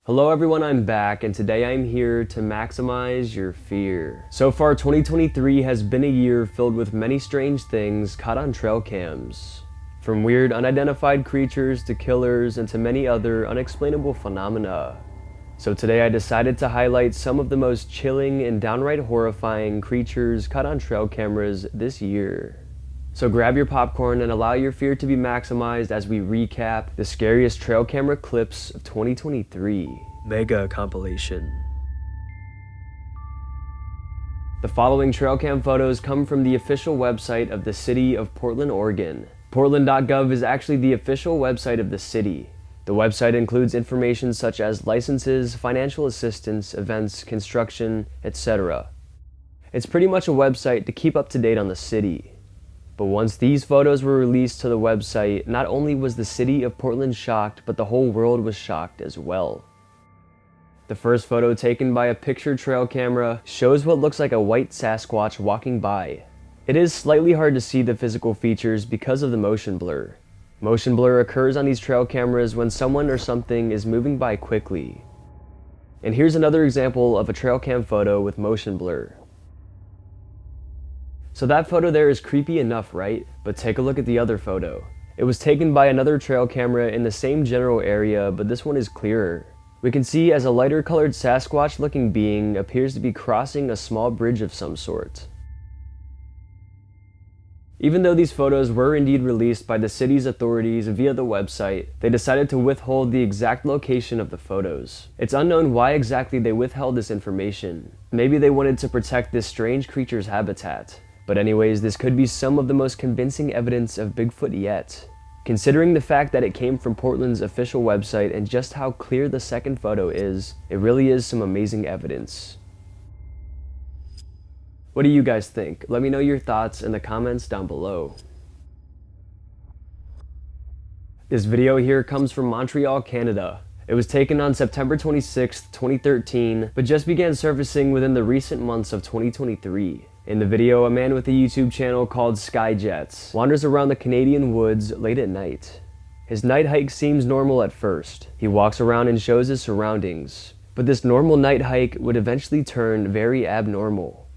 Hello everyone, I'm back, and today I'm here to maximize your fear. So far, 2023 has been a year filled with many strange things caught on trail cams. From weird unidentified creatures to killers and to many other unexplainable phenomena. So today I decided to highlight some of the most chilling and downright horrifying creatures caught on trail cameras this year. So grab your popcorn and allow your fear to be maximized as we recap the scariest trail camera clips of 2023. Mega compilation. The following trail cam photos come from the official website of the city of Portland, Oregon. Portland.gov is actually the official website of the city. The website includes information such as licenses, financial assistance, events, construction, etc. It's pretty much a website to keep up to date on the city. But once these photos were released to the website, not only was the city of Portland shocked, but the whole world was shocked as well. The first photo, taken by a picture trail camera, shows what looks like a white Sasquatch walking by. It is slightly hard to see the physical features because of the motion blur. Motion blur occurs on these trail cameras when someone or something is moving by quickly. And here's another example of a trail cam photo with motion blur. So that photo there is creepy enough, right? But take a look at the other photo. It was taken by another trail camera in the same general area, but this one is clearer. We can see as a lighter colored Sasquatch looking being appears to be crossing a small bridge of some sort. Even though these photos were indeed released by the city's authorities via the website, they decided to withhold the exact location of the photos. It's unknown why exactly they withheld this information. Maybe they wanted to protect this strange creature's habitat. But anyways, this could be some of the most convincing evidence of Bigfoot yet. Considering the fact that it came from Portland's official website and just how clear the second photo is, it really is some amazing evidence. What do you guys think? Let me know your thoughts in the comments down below. This video here comes from Montreal, Canada. It was taken on September 26, 2013, but just began surfacing within the recent months of 2023. In the video, a man with a YouTube channel called Skyjets wanders around the Canadian woods late at night. His night hike seems normal at first. He walks around and shows his surroundings. But this normal night hike would eventually turn very abnormal.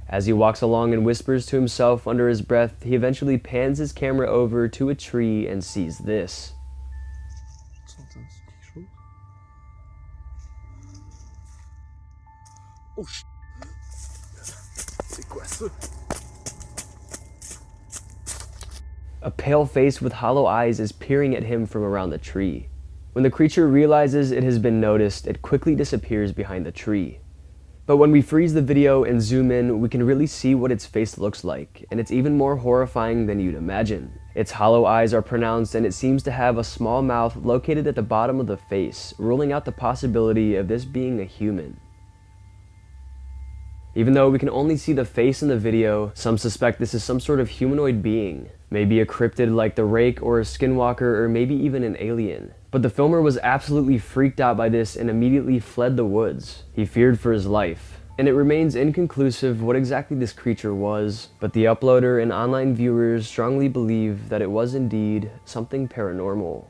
As he walks along and whispers to himself under his breath, he eventually pans his camera over to a tree and sees this. Oh sh**. A pale face with hollow eyes is peering at him from around the tree. When the creature realizes it has been noticed, it quickly disappears behind the tree. But when we freeze the video and zoom in, we can really see what its face looks like, and it's even more horrifying than you'd imagine. Its hollow eyes are pronounced, and it seems to have a small mouth located at the bottom of the face, ruling out the possibility of this being a human. Even though we can only see the face in the video, some suspect this is some sort of humanoid being. Maybe a cryptid like the Rake or a Skinwalker, or maybe even an alien. But the filmer was absolutely freaked out by this and immediately fled the woods. He feared for his life. And it remains inconclusive what exactly this creature was, but the uploader and online viewers strongly believe that it was indeed something paranormal.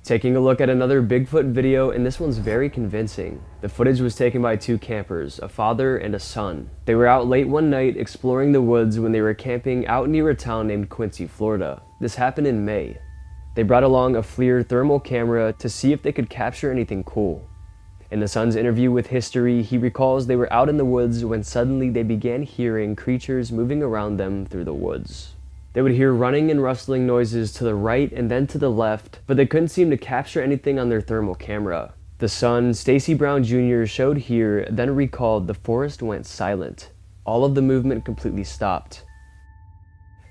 Taking a look at another Bigfoot video, and this one's very convincing. The footage was taken by two campers, a father and a son. They were out late one night exploring the woods when they were camping out near a town named Quincy, Florida. This happened in May. They brought along a FLIR thermal camera to see if they could capture anything cool. In the son's interview with History, he recalls they were out in the woods when suddenly they began hearing creatures moving around them through the woods. They would hear running and rustling noises to the right and then to the left, but they couldn't seem to capture anything on their thermal camera. The son, Stacy Brown Jr., showed here, then recalled the forest went silent. All of the movement completely stopped.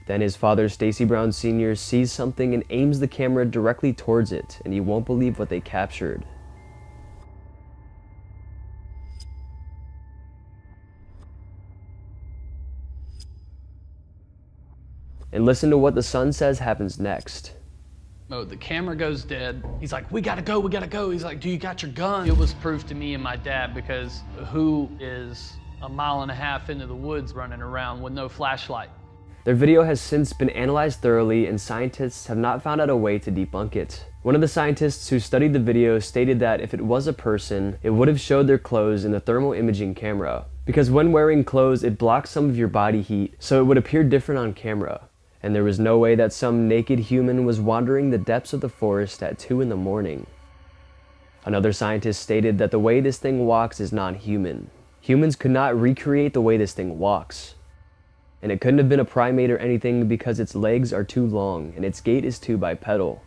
Then his father, Stacy Brown Sr., sees something and aims the camera directly towards it, and you won't believe what they captured. And listen to what the son says happens next. Oh, the camera goes dead. He's like, we gotta go, we gotta go. He's like, do you got your gun? It was proof to me and my dad, because who is a mile and a half into the woods running around with no flashlight? Their video has since been analyzed thoroughly and scientists have not found out a way to debunk it. One of the scientists who studied the video stated that if it was a person, it would have showed their clothes in the thermal imaging camera. Because when wearing clothes, it blocks some of your body heat, so it would appear different on camera. And there was no way that some naked human was wandering the depths of the forest at 2 in the morning. Another scientist stated that the way this thing walks is non-human. Humans could not recreate the way this thing walks. And it couldn't have been a primate or anything because its legs are too long and its gait is too bipedal.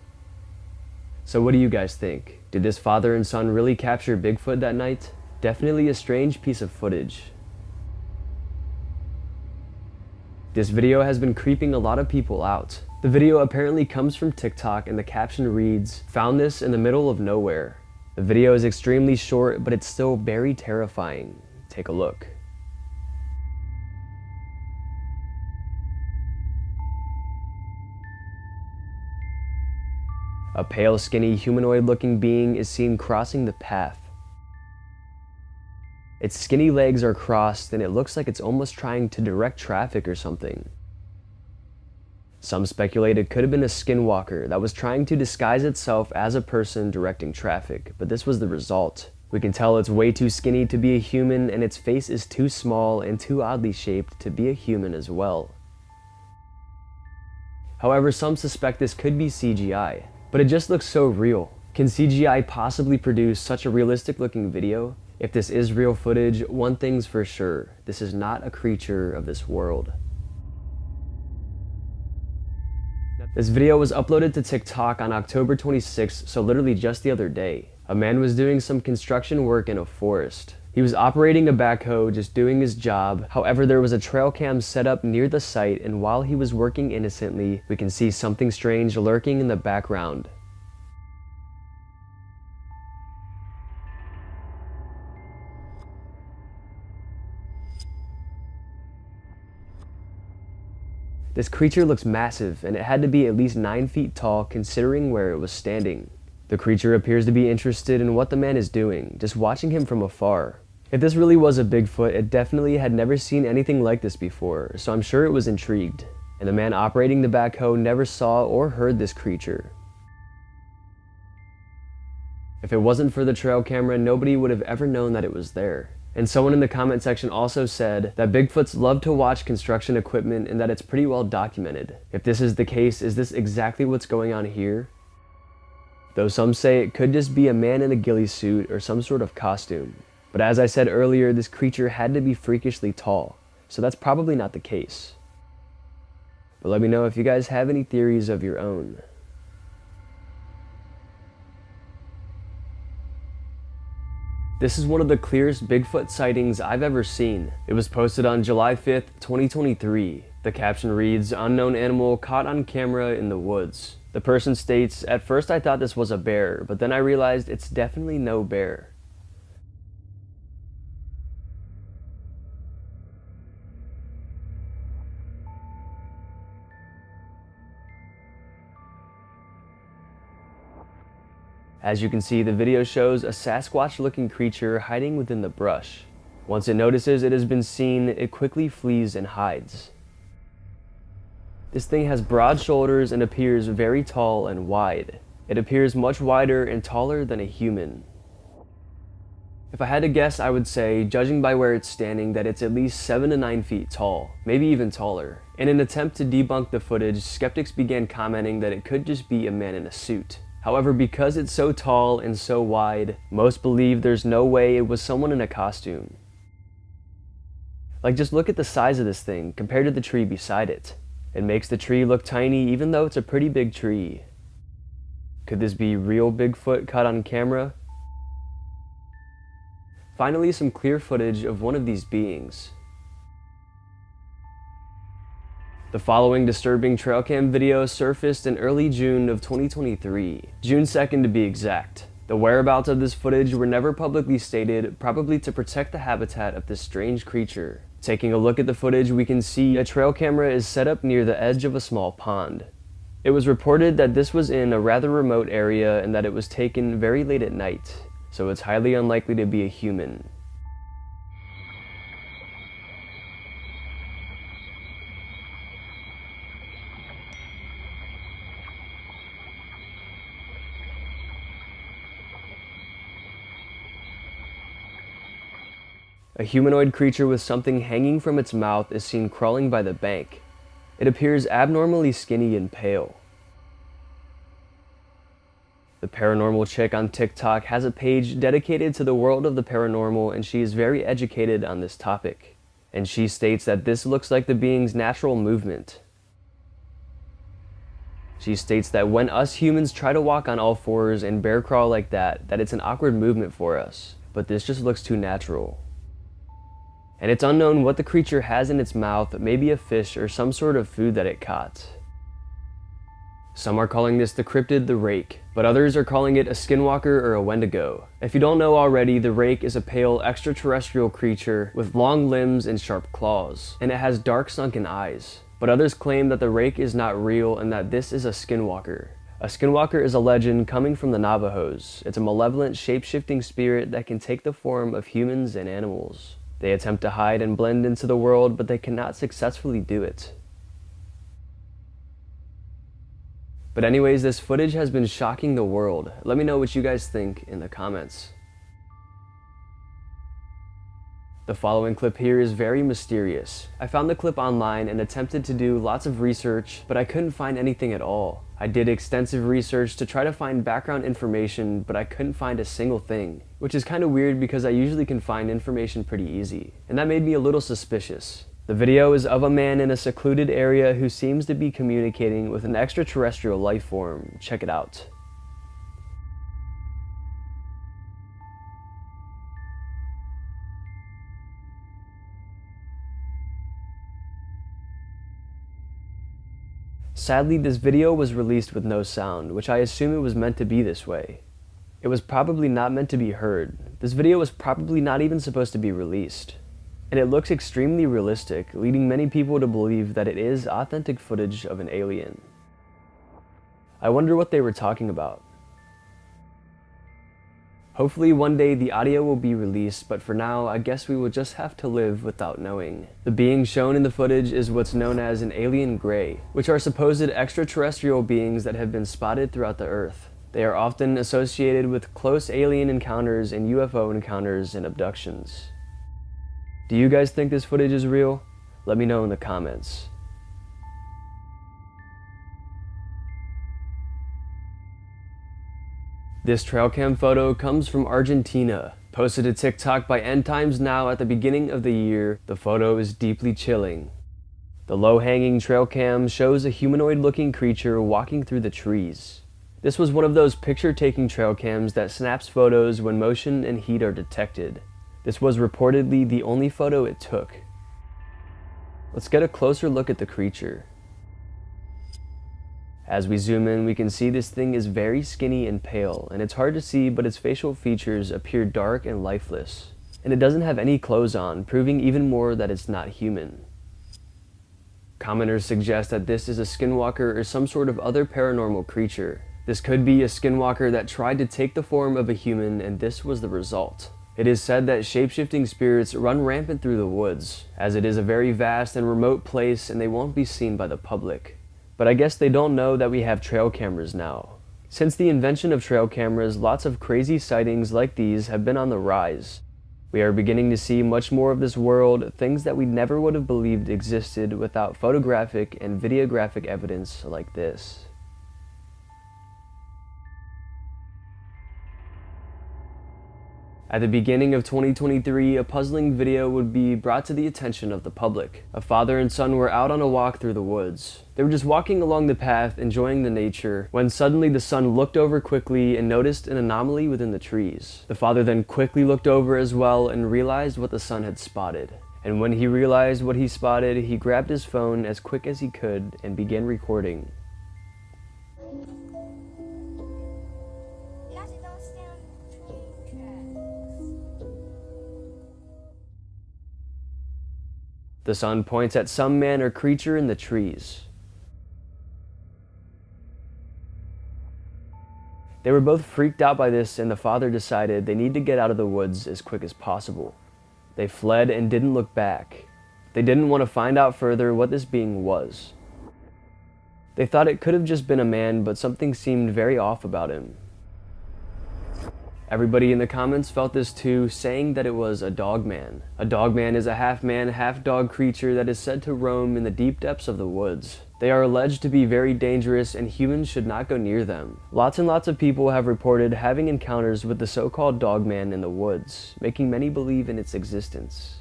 So what do you guys think? Did this father and son really capture Bigfoot that night? Definitely a strange piece of footage. This video has been creeping a lot of people out. The video apparently comes from TikTok and the caption reads, "Found this in the middle of nowhere." The video is extremely short, but it's still very terrifying. Take a look. A pale, skinny, humanoid-looking being is seen crossing the path. Its skinny legs are crossed and it looks like it's almost trying to direct traffic or something. Some speculate it could have been a skinwalker that was trying to disguise itself as a person directing traffic, but this was the result. We can tell it's way too skinny to be a human and its face is too small and too oddly shaped to be a human as well. However, some suspect this could be CGI, but it just looks so real. Can CGI possibly produce such a realistic looking video? If this is real footage, one thing's for sure, this is not a creature of this world. This video was uploaded to TikTok on October 26th, so literally just the other day. A man was doing some construction work in a forest. He was operating a backhoe, just doing his job. However, there was a trail cam set up near the site, and while he was working innocently, we can see something strange lurking in the background. This creature looks massive, and it had to be at least 9 feet tall considering where it was standing. The creature appears to be interested in what the man is doing, just watching him from afar. If this really was a Bigfoot, it definitely had never seen anything like this before, so I'm sure it was intrigued. And the man operating the backhoe never saw or heard this creature. If it wasn't for the trail camera, nobody would have ever known that it was there. And someone in the comment section also said that Bigfoots love to watch construction equipment and that it's pretty well documented. If this is the case, is this exactly what's going on here? Though some say it could just be a man in a ghillie suit or some sort of costume. But as I said earlier, this creature had to be freakishly tall, so that's probably not the case. But let me know if you guys have any theories of your own. This is one of the clearest Bigfoot sightings I've ever seen. It was posted on July 5th, 2023. The caption reads, "Unknown animal caught on camera in the woods." The person states, "At first I thought this was a bear, but then I realized it's definitely no bear." As you can see, the video shows a Sasquatch-looking creature hiding within the brush. Once it notices it has been seen, it quickly flees and hides. This thing has broad shoulders and appears very tall and wide. It appears much wider and taller than a human. If I had to guess, I would say, judging by where it's standing, that it's at least 7 to 9 feet tall, maybe even taller. In an attempt to debunk the footage, skeptics began commenting that it could just be a man in a suit. However, because it's so tall and so wide, most believe there's no way it was someone in a costume. Like, just look at the size of this thing compared to the tree beside it. It makes the tree look tiny even though it's a pretty big tree. Could this be real Bigfoot caught on camera? Finally, some clear footage of one of these beings. The following disturbing trail cam video surfaced in early June of 2023, June 2nd to be exact. The whereabouts of this footage were never publicly stated, probably to protect the habitat of this strange creature. Taking a look at the footage, we can see a trail camera is set up near the edge of a small pond. It was reported that this was in a rather remote area and that it was taken very late at night, so it's highly unlikely to be a human. A humanoid creature with something hanging from its mouth is seen crawling by the bank. It appears abnormally skinny and pale. The paranormal chick on TikTok has a page dedicated to the world of the paranormal, and she is very educated on this topic. And she states that this looks like the being's natural movement. She states that when us humans try to walk on all fours and bear crawl like that it's an awkward movement for us, but this just looks too natural. And it's unknown what the creature has in its mouth, maybe a fish or some sort of food that it caught. Some are calling this the cryptid, the Rake, but others are calling it a Skinwalker or a Wendigo. If you don't know already, the Rake is a pale extraterrestrial creature with long limbs and sharp claws, and it has dark sunken eyes. But others claim that the Rake is not real and that this is a Skinwalker. A Skinwalker is a legend coming from the Navajos. It's a malevolent, shape-shifting spirit that can take the form of humans and animals. They attempt to hide and blend into the world, but they cannot successfully do it. But anyways, this footage has been shocking the world. Let me know what you guys think in the comments. The following clip here is very mysterious. I found the clip online and attempted to do lots of research, but I couldn't find anything at all. I did extensive research to try to find background information, but I couldn't find a single thing, which is kind of weird because I usually can find information pretty easy, and that made me a little suspicious. The video is of a man in a secluded area who seems to be communicating with an extraterrestrial life form. Check it out. Sadly, this video was released with no sound, which I assume it was meant to be this way. It was probably not meant to be heard. This video was probably not even supposed to be released. And it looks extremely realistic, leading many people to believe that it is authentic footage of an alien. I wonder what they were talking about. Hopefully one day the audio will be released, but for now, I guess we will just have to live without knowing. The being shown in the footage is what's known as an alien gray, which are supposed extraterrestrial beings that have been spotted throughout the Earth. They are often associated with close alien encounters and UFO encounters and abductions. Do you guys think this footage is real? Let me know in the comments. This trail cam photo comes from Argentina. Posted to TikTok by End Times Now at the beginning of the year, the photo is deeply chilling. The low-hanging trail cam shows a humanoid-looking creature walking through the trees. This was one of those picture-taking trail cams that snaps photos when motion and heat are detected. This was reportedly the only photo it took. Let's get a closer look at the creature. As we zoom in, we can see this thing is very skinny and pale, and it's hard to see, but its facial features appear dark and lifeless. And it doesn't have any clothes on, proving even more that it's not human. Commenters suggest that this is a Skinwalker or some sort of other paranormal creature. This could be a Skinwalker that tried to take the form of a human, and this was the result. It is said that shape-shifting spirits run rampant through the woods, as it is a very vast and remote place and they won't be seen by the public. But I guess they don't know that we have trail cameras now. Since the invention of trail cameras, lots of crazy sightings like these have been on the rise. We are beginning to see much more of this world, things that we never would have believed existed without photographic and videographic evidence like this. At the beginning of 2023, a puzzling video would be brought to the attention of the public. A father and son were out on a walk through the woods. They were just walking along the path, enjoying the nature, when suddenly the son looked over quickly and noticed an anomaly within the trees. The father then quickly looked over as well and realized what the son had spotted. And when he realized what he spotted, he grabbed his phone as quick as he could and began recording. The son points at some man or creature in the trees. They were both freaked out by this, and the father decided they need to get out of the woods as quick as possible. They fled and didn't look back. They didn't want to find out further what this being was. They thought it could have just been a man, but something seemed very off about him. Everybody in the comments felt this too, saying that it was a Dogman. A Dogman is a half-man, half-dog creature that is said to roam in the deep depths of the woods. They are alleged to be very dangerous and humans should not go near them. Lots and lots of people have reported having encounters with the so-called Dogman in the woods, making many believe in its existence.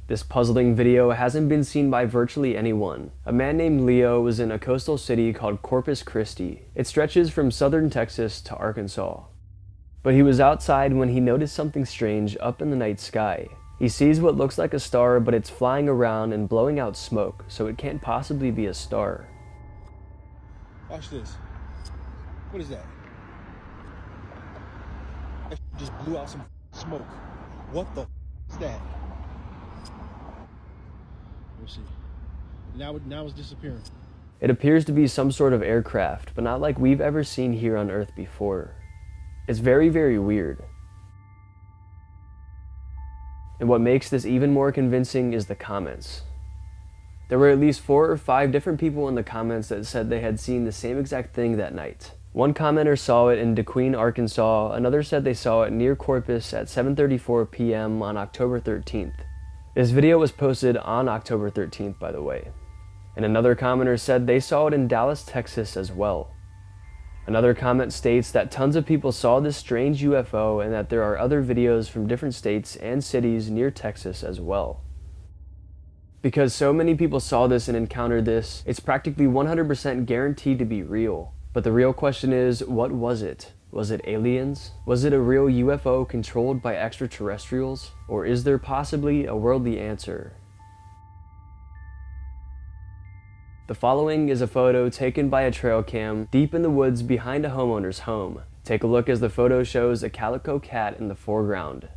This puzzling video hasn't been seen by virtually anyone. A man named Leo was in a coastal city called Corpus Christi. It stretches from southern Texas to Arkansas. But he was outside when he noticed something strange up in the night sky. He sees what looks like a star, but it's flying around and blowing out smoke, so it can't possibly be a star. Watch this. What is that? That just blew out some smoke. What the is that? Let's see. Now it's disappearing. It appears to be some sort of aircraft, but not like we've ever seen here on Earth before. It's very, very weird. And what makes this even more convincing is the comments. There were at least 4 or 5 different people in the comments that said they had seen the same exact thing that night. One commenter saw it in DeQueen, Arkansas. Another said they saw it near Corpus at 7:34 p.m. on October 13th. This video was posted on October 13th, by the way. And another commenter said they saw it in Dallas, Texas as well. Another comment states that tons of people saw this strange UFO and that there are other videos from different states and cities near Texas as well. Because so many people saw this and encountered this, it's practically 100% guaranteed to be real. But the real question is, what was it? Was it aliens? Was it a real UFO controlled by extraterrestrials? Or is there possibly a worldly answer? The following is a photo taken by a trail cam deep in the woods behind a homeowner's home. Take a look as the photo shows a calico cat in the foreground.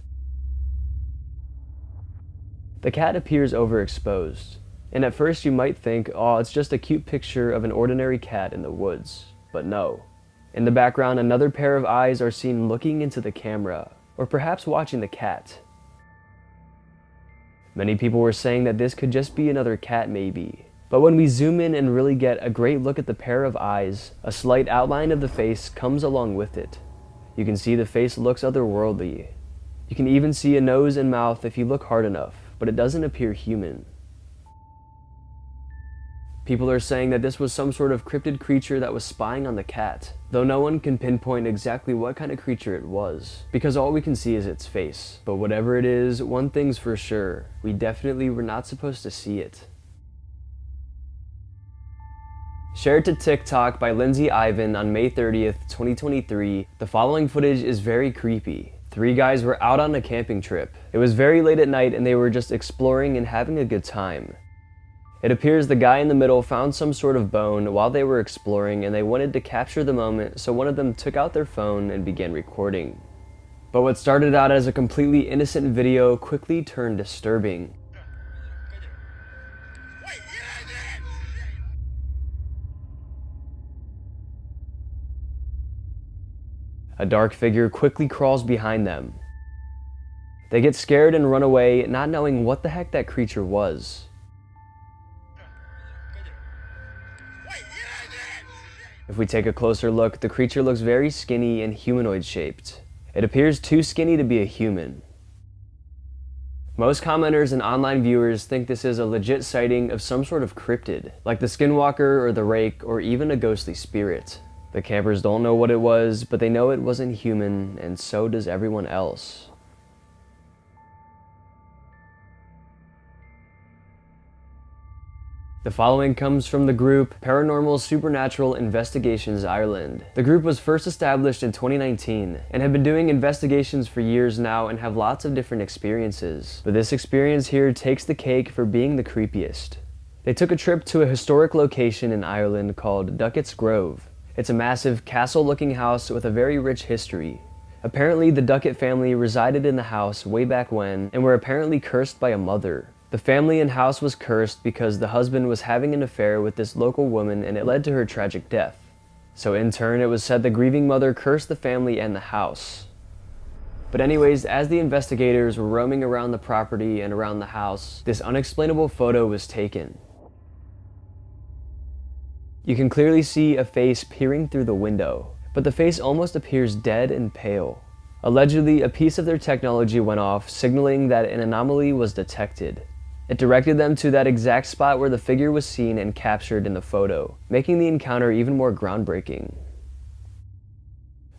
The cat appears overexposed, and at first you might think, oh, it's just a cute picture of an ordinary cat in the woods. But no. In the background, another pair of eyes are seen looking into the camera, or perhaps watching the cat. Many people were saying that this could just be another cat maybe. But when we zoom in and really get a great look at the pair of eyes, a slight outline of the face comes along with it. You can see the face looks otherworldly. You can even see a nose and mouth if you look hard enough, but it doesn't appear human. People are saying that this was some sort of cryptid creature that was spying on the cat, though no one can pinpoint exactly what kind of creature it was, because all we can see is its face. But whatever it is, one thing's for sure, we definitely were not supposed to see it. Shared to TikTok by Lindsay Ivan on May 30th, 2023, the following footage is very creepy. 3 guys were out on a camping trip. It was very late at night and they were just exploring and having a good time. It appears the guy in the middle found some sort of bone while they were exploring and they wanted to capture the moment, so one of them took out their phone and began recording. But what started out as a completely innocent video quickly turned disturbing. A dark figure quickly crawls behind them. They get scared and run away, not knowing what the heck that creature was. If we take a closer look, the creature looks very skinny and humanoid shaped. It appears too skinny to be a human. Most commenters and online viewers think this is a legit sighting of some sort of cryptid, like the Skinwalker or the Rake or even a ghostly spirit. The campers don't know what it was, but they know it wasn't human, and so does everyone else. The following comes from the group Paranormal Supernatural Investigations Ireland. The group was first established in 2019 and have been doing investigations for years now and have lots of different experiences. But this experience here takes the cake for being the creepiest. They took a trip to a historic location in Ireland called Duckets Grove. It's a massive castle-looking house with a very rich history. Apparently the Duckett family resided in the house way back when and were apparently cursed by a mother. The family and house was cursed because the husband was having an affair with this local woman and it led to her tragic death. So in turn, it was said the grieving mother cursed the family and the house. But anyways, as the investigators were roaming around the property and around the house, this unexplainable photo was taken. You can clearly see a face peering through the window, but the face almost appears dead and pale. Allegedly, a piece of their technology went off, signaling that an anomaly was detected. It directed them to that exact spot where the figure was seen and captured in the photo, making the encounter even more groundbreaking.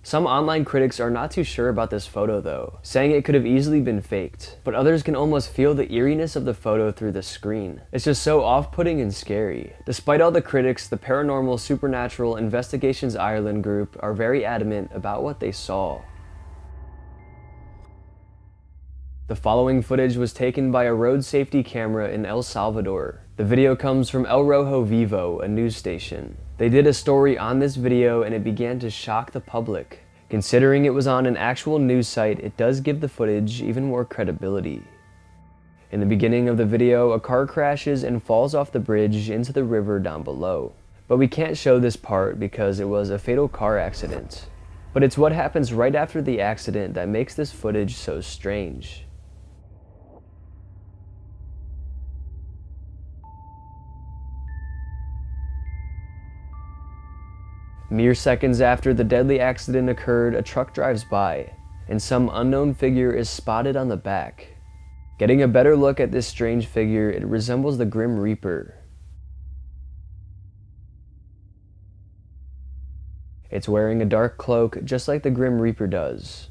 Some online critics are not too sure about this photo though, saying it could have easily been faked, but others can almost feel the eeriness of the photo through the screen. It's just so off-putting and scary. Despite all the critics, the Paranormal Supernatural Investigations Ireland group are very adamant about what they saw. The following footage was taken by a road safety camera in El Salvador. The video comes from El Rojo Vivo, a news station. They did a story on this video and it began to shock the public. Considering it was on an actual news site, it does give the footage even more credibility. In the beginning of the video, a car crashes and falls off the bridge into the river down below. But we can't show this part because it was a fatal car accident. But it's what happens right after the accident that makes this footage so strange. Mere seconds after the deadly accident occurred, a truck drives by, and some unknown figure is spotted on the back. Getting a better look at this strange figure, it resembles the Grim Reaper. It's wearing a dark cloak just like the Grim Reaper does.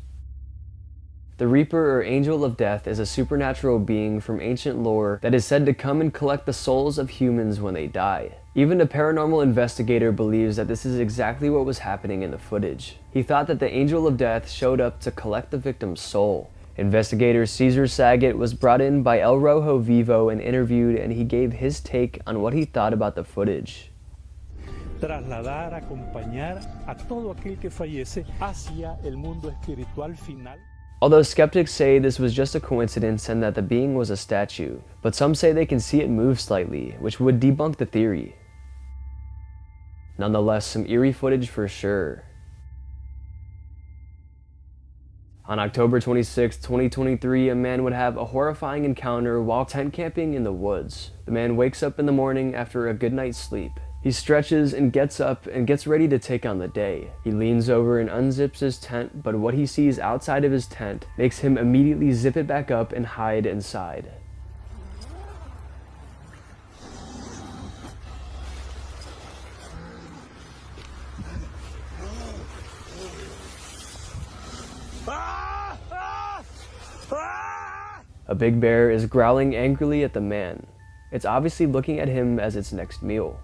The Reaper, or Angel of Death, is a supernatural being from ancient lore that is said to come and collect the souls of humans when they die. Even a paranormal investigator believes that this is exactly what was happening in the footage. He thought that the Angel of Death showed up to collect the victim's soul. Investigator Cesar Saget was brought in by El Rojo Vivo and interviewed, and he gave his take on what he thought about the footage. Trasladar, acompañar a todo aquel que fallece hacia el mundo espiritual final. Although skeptics say this was just a coincidence and that the being was a statue, but some say they can see it move slightly, which would debunk the theory. Nonetheless, some eerie footage for sure. On October 26, 2023, a man would have a horrifying encounter while tent camping in the woods. The man wakes up in the morning after a good night's sleep. He stretches and gets up and gets ready to take on the day. He leans over and unzips his tent, but what he sees outside of his tent makes him immediately zip it back up and hide inside. A big bear is growling angrily at the man. It's obviously looking at him as its next meal.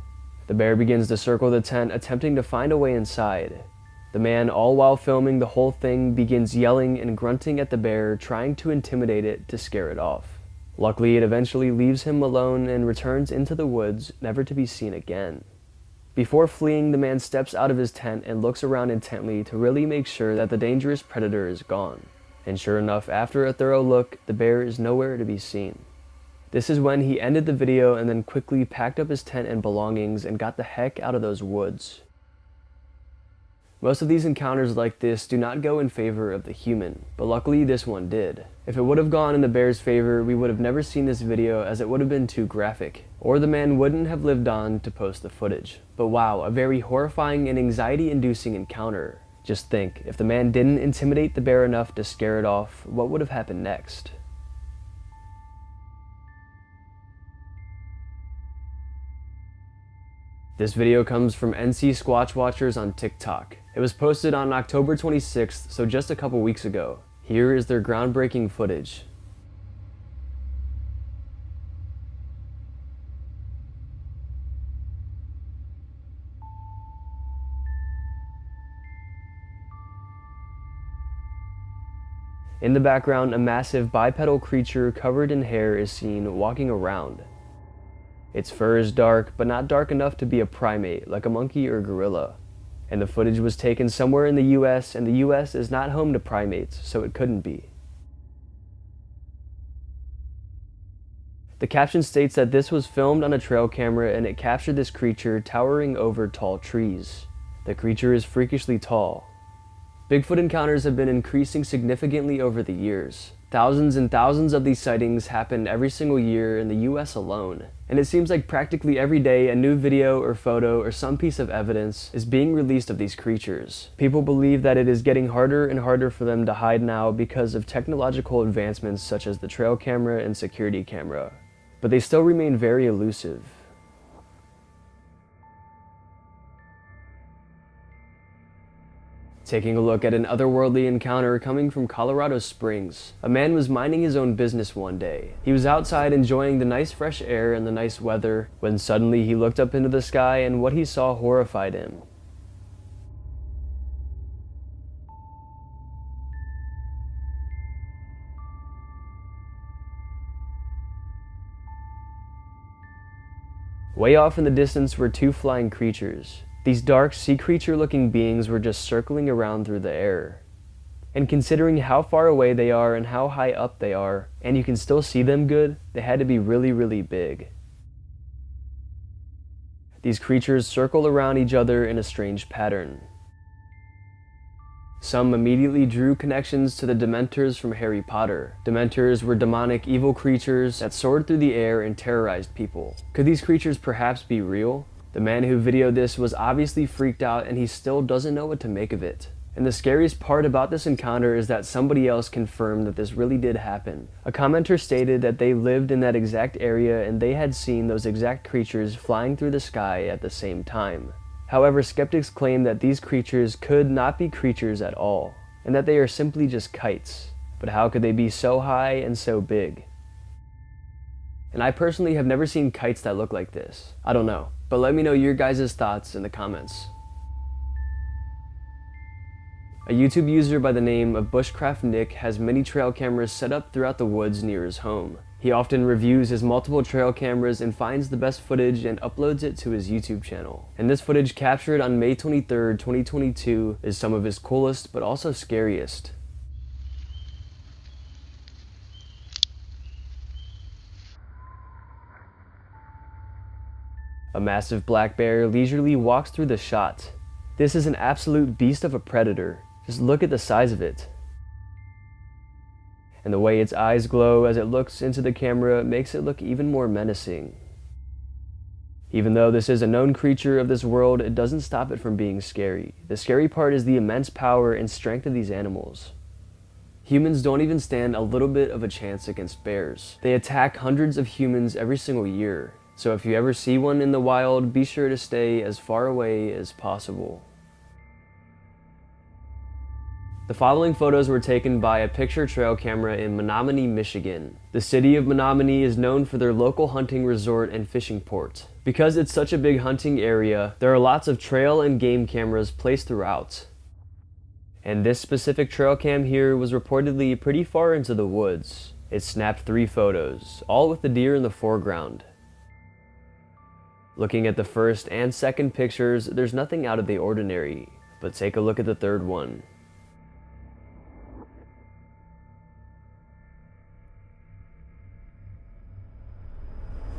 The bear begins to circle the tent, attempting to find a way inside. The man, all while filming the whole thing, begins yelling and grunting at the bear, trying to intimidate it to scare it off. Luckily, it eventually leaves him alone and returns into the woods, never to be seen again. Before fleeing, the man steps out of his tent and looks around intently to really make sure that the dangerous predator is gone. And sure enough, after a thorough look, the bear is nowhere to be seen. This is when he ended the video and then quickly packed up his tent and belongings and got the heck out of those woods. Most of these encounters like this do not go in favor of the human, but luckily this one did. If it would have gone in the bear's favor, we would have never seen this video as it would have been too graphic, or the man wouldn't have lived on to post the footage. But wow, a very horrifying and anxiety-inducing encounter. Just think, if the man didn't intimidate the bear enough to scare it off, what would have happened next? This video comes from NC Squatch Watchers on TikTok. It was posted on October 26th, so just a couple weeks ago. Here is their groundbreaking footage. In the background, a massive bipedal creature covered in hair is seen walking around. Its fur is dark, but not dark enough to be a primate, like a monkey or gorilla. And the footage was taken somewhere in the US, and the US is not home to primates, so it couldn't be. The caption states that this was filmed on a trail camera and it captured this creature towering over tall trees. The creature is freakishly tall. Bigfoot encounters have been increasing significantly over the years. Thousands and thousands of these sightings happen every single year in the US alone. And it seems like practically every day a new video or photo or some piece of evidence is being released of these creatures. People believe that it is getting harder and harder for them to hide now because of technological advancements such as the trail camera and security camera. But they still remain very elusive. Taking a look at an otherworldly encounter coming from Colorado Springs. A man was minding his own business one day. He was outside enjoying the nice fresh air and the nice weather when suddenly he looked up into the sky and what he saw horrified him. Way off in the distance were two flying creatures. These dark sea creature looking beings were just circling around through the air. And considering how far away they are and how high up they are, and you can still see them good, they had to be really, really big. These creatures circle around each other in a strange pattern. Some immediately drew connections to the Dementors from Harry Potter. Dementors were demonic evil creatures that soared through the air and terrorized people. Could these creatures perhaps be real? The man who videoed this was obviously freaked out and he still doesn't know what to make of it. And the scariest part about this encounter is that somebody else confirmed that this really did happen. A commenter stated that they lived in that exact area and they had seen those exact creatures flying through the sky at the same time. However, skeptics claim that these creatures could not be creatures at all, and that they are simply just kites. But how could they be so high and so big? And I personally have never seen kites that look like this. I don't know, but let me know your guys' thoughts in the comments. A YouTube user by the name of Bushcraft Nick has many trail cameras set up throughout the woods near his home. He often reviews his multiple trail cameras and finds the best footage and uploads it to his YouTube channel. And this footage captured on May 23rd, 2022 is some of his coolest but also scariest. A massive black bear leisurely walks through the shot. This is an absolute beast of a predator. Just look at the size of it. And the way its eyes glow as it looks into the camera makes it look even more menacing. Even though this is a known creature of this world, it doesn't stop it from being scary. The scary part is the immense power and strength of these animals. Humans don't even stand a little bit of a chance against bears. They attack hundreds of humans every single year. So if you ever see one in the wild, be sure to stay as far away as possible. The following photos were taken by a picture trail camera in Menominee, Michigan. The city of Menominee is known for their local hunting resort and fishing port. Because it's such a big hunting area, there are lots of trail and game cameras placed throughout. And this specific trail cam here was reportedly pretty far into the woods. It snapped 3 photos, all with the deer in the foreground. Looking at the first and second pictures, there's nothing out of the ordinary, but take a look at the third one.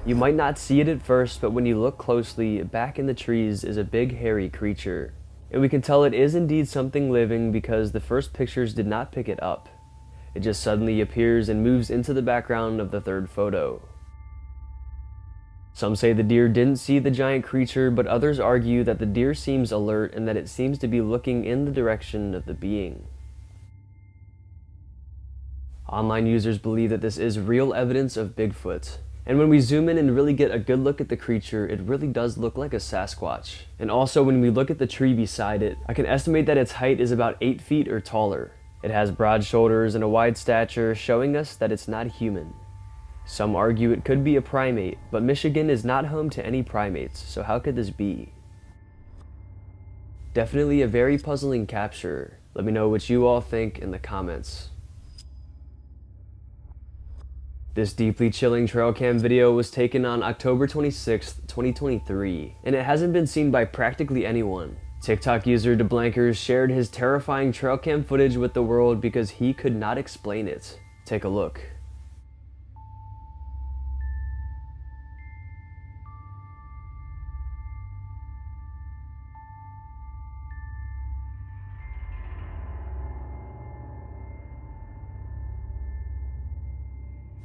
You might not see it at first, but when you look closely, back in the trees is a big hairy creature. And we can tell it is indeed something living because the first pictures did not pick it up. It just suddenly appears and moves into the background of the third photo. Some say the deer didn't see the giant creature, but others argue that the deer seems alert and that it seems to be looking in the direction of the being. Online users believe that this is real evidence of Bigfoot. And when we zoom in and really get a good look at the creature, it really does look like a Sasquatch. And also when we look at the tree beside it, I can estimate that its height is about 8 feet or taller. It has broad shoulders and a wide stature, showing us that it's not human. Some argue it could be a primate, but Michigan is not home to any primates, so how could this be? Definitely a very puzzling capture. Let me know what you all think in the comments. This deeply chilling trail cam video was taken on October 26th, 2023, and it hasn't been seen by practically anyone. TikTok user DeBlankers shared his terrifying trail cam footage with the world because he could not explain it. Take a look.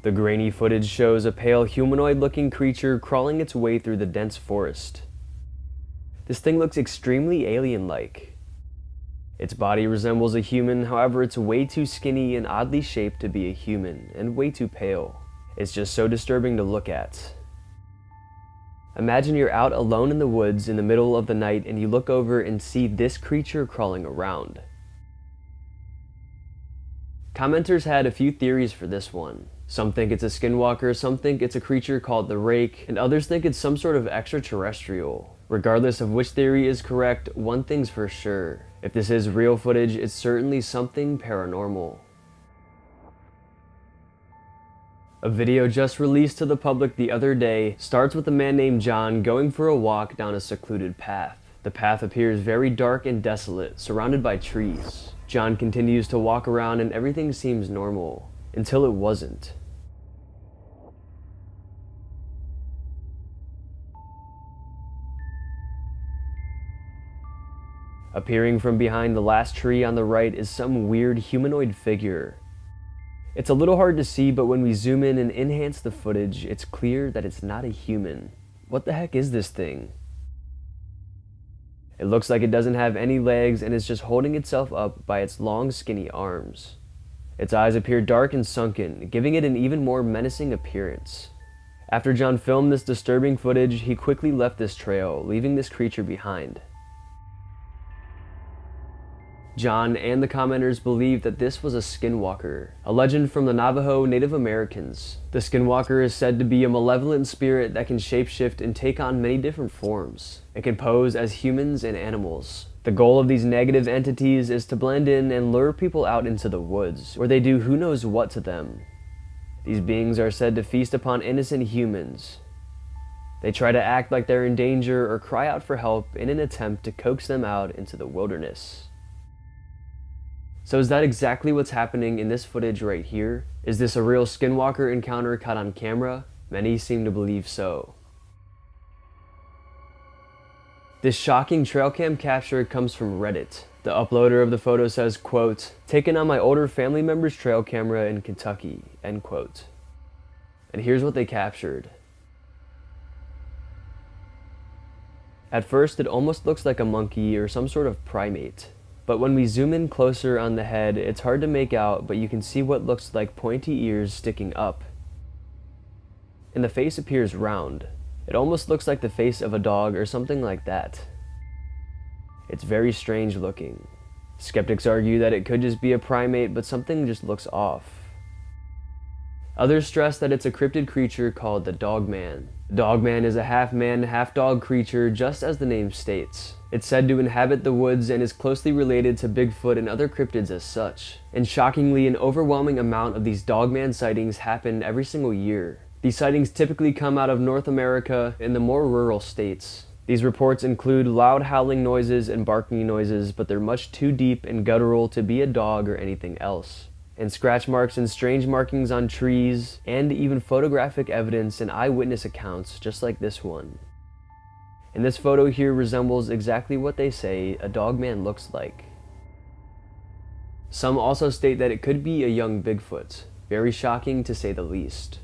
The grainy footage shows a pale humanoid-looking creature crawling its way through the dense forest. This thing looks extremely alien-like. Its body resembles a human, however it's way too skinny and oddly shaped to be a human, and way too pale. It's just so disturbing to look at. Imagine you're out alone in the woods in the middle of the night and you look over and see this creature crawling around. Commenters had a few theories for this one. Some think it's a skinwalker, some think it's a creature called the Rake, and others think it's some sort of extraterrestrial. Regardless of which theory is correct, one thing's for sure. If this is real footage, it's certainly something paranormal. A video just released to the public the other day starts with a man named John going for a walk down a secluded path. The path appears very dark and desolate, surrounded by trees. John continues to walk around and everything seems normal, until it wasn't. Appearing from behind the last tree on the right is some weird humanoid figure. It's a little hard to see, but when we zoom in and enhance the footage, it's clear that it's not a human. What the heck is this thing? It looks like it doesn't have any legs and is just holding itself up by its long, skinny arms. Its eyes appear dark and sunken, giving it an even more menacing appearance. After John filmed this disturbing footage, he quickly left this trail, leaving this creature behind. John and the commenters believe that this was a skinwalker, a legend from the Navajo Native Americans. The skinwalker is said to be a malevolent spirit that can shapeshift and take on many different forms. It can pose as humans and animals. The goal of these negative entities is to blend in and lure people out into the woods, where they do who knows what to them. These beings are said to feast upon innocent humans. They try to act like they're in danger or cry out for help in an attempt to coax them out into the wilderness. So is that exactly what's happening in this footage right here? Is this a real skinwalker encounter caught on camera? Many seem to believe so. This shocking trail cam capture comes from Reddit. The uploader of the photo says, quote, "Taken on my older family member's trail camera in Kentucky," end quote. And here's what they captured. At first, it almost looks like a monkey or some sort of primate. But when we zoom in closer on the head, it's hard to make out, but you can see what looks like pointy ears sticking up. And the face appears round. It almost looks like the face of a dog or something like that. It's very strange looking. Skeptics argue that it could just be a primate, but something just looks off. Others stress that it's a cryptid creature called the Dogman. The Dogman is a half-man, half-dog creature, just as the name states. It's said to inhabit the woods and is closely related to Bigfoot and other cryptids as such. And shockingly, an overwhelming amount of these Dogman sightings happen every single year. These sightings typically come out of North America and the more rural states. These reports include loud howling noises and barking noises, but they're much too deep and guttural to be a dog or anything else. And scratch marks and strange markings on trees, and even photographic evidence and eyewitness accounts just like this one. And this photo here resembles exactly what they say a Dogman looks like. Some also state that it could be a young Bigfoot. Very shocking to say the least.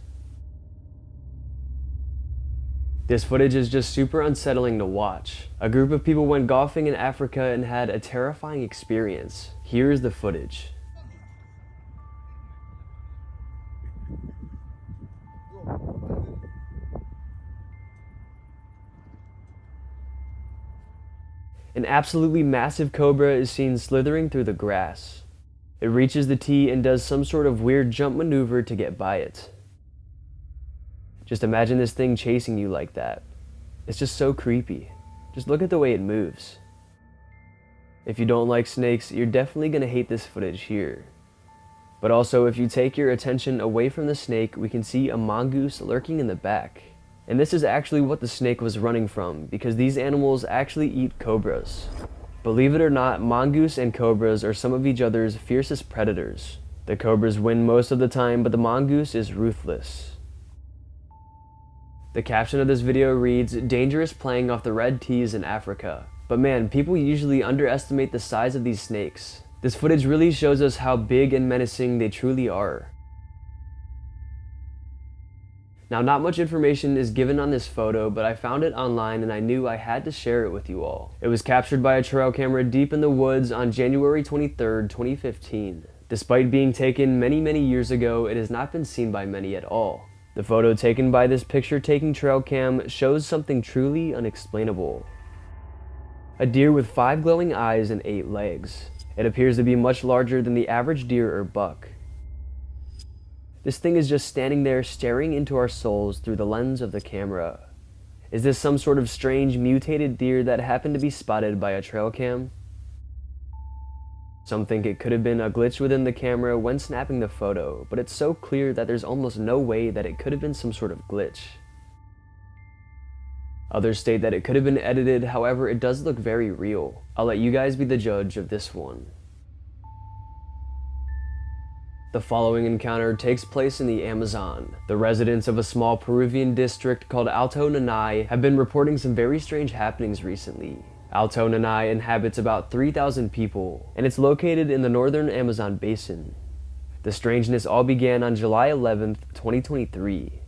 This footage is just super unsettling to watch. A group of people went golfing in Africa and had a terrifying experience. Here is the footage. An absolutely massive cobra is seen slithering through the grass. It reaches the tee and does some sort of weird jump maneuver to get by it. Just imagine this thing chasing you like that. It's just so creepy. Just look at the way it moves. If you don't like snakes, you're definitely going to hate this footage here. But also, if you take your attention away from the snake, we can see a mongoose lurking in the back. And this is actually what the snake was running from, because these animals actually eat cobras. Believe it or not, mongoose and cobras are some of each other's fiercest predators. The cobras win most of the time, but the mongoose is ruthless. The caption of this video reads, "Dangerous playing off the red tees in Africa." But man, people usually underestimate the size of these snakes. This footage really shows us how big and menacing they truly are. Now, not much information is given on this photo, but I found it online and I knew I had to share it with you all. It was captured by a trail camera deep in the woods on January 23rd, 2015. Despite being taken many years ago, it has not been seen by many at all. The photo taken by this picture-taking trail cam shows something truly unexplainable. A deer with 5 glowing eyes and 8 legs. It appears to be much larger than the average deer or buck. This thing is just standing there staring into our souls through the lens of the camera. Is this some sort of strange mutated deer that happened to be spotted by a trail cam? Some think it could have been a glitch within the camera when snapping the photo, but it's so clear that there's almost no way that it could have been some sort of glitch. Others state that it could have been edited, however it does look very real. I'll let you guys be the judge of this one. The following encounter takes place in the Amazon. The residents of a small Peruvian district called Alto Nanay have been reporting some very strange happenings recently. Alto Nanay inhabits about 3,000 people, and it's located in the northern Amazon basin. The strangeness all began on July 11th, 2023.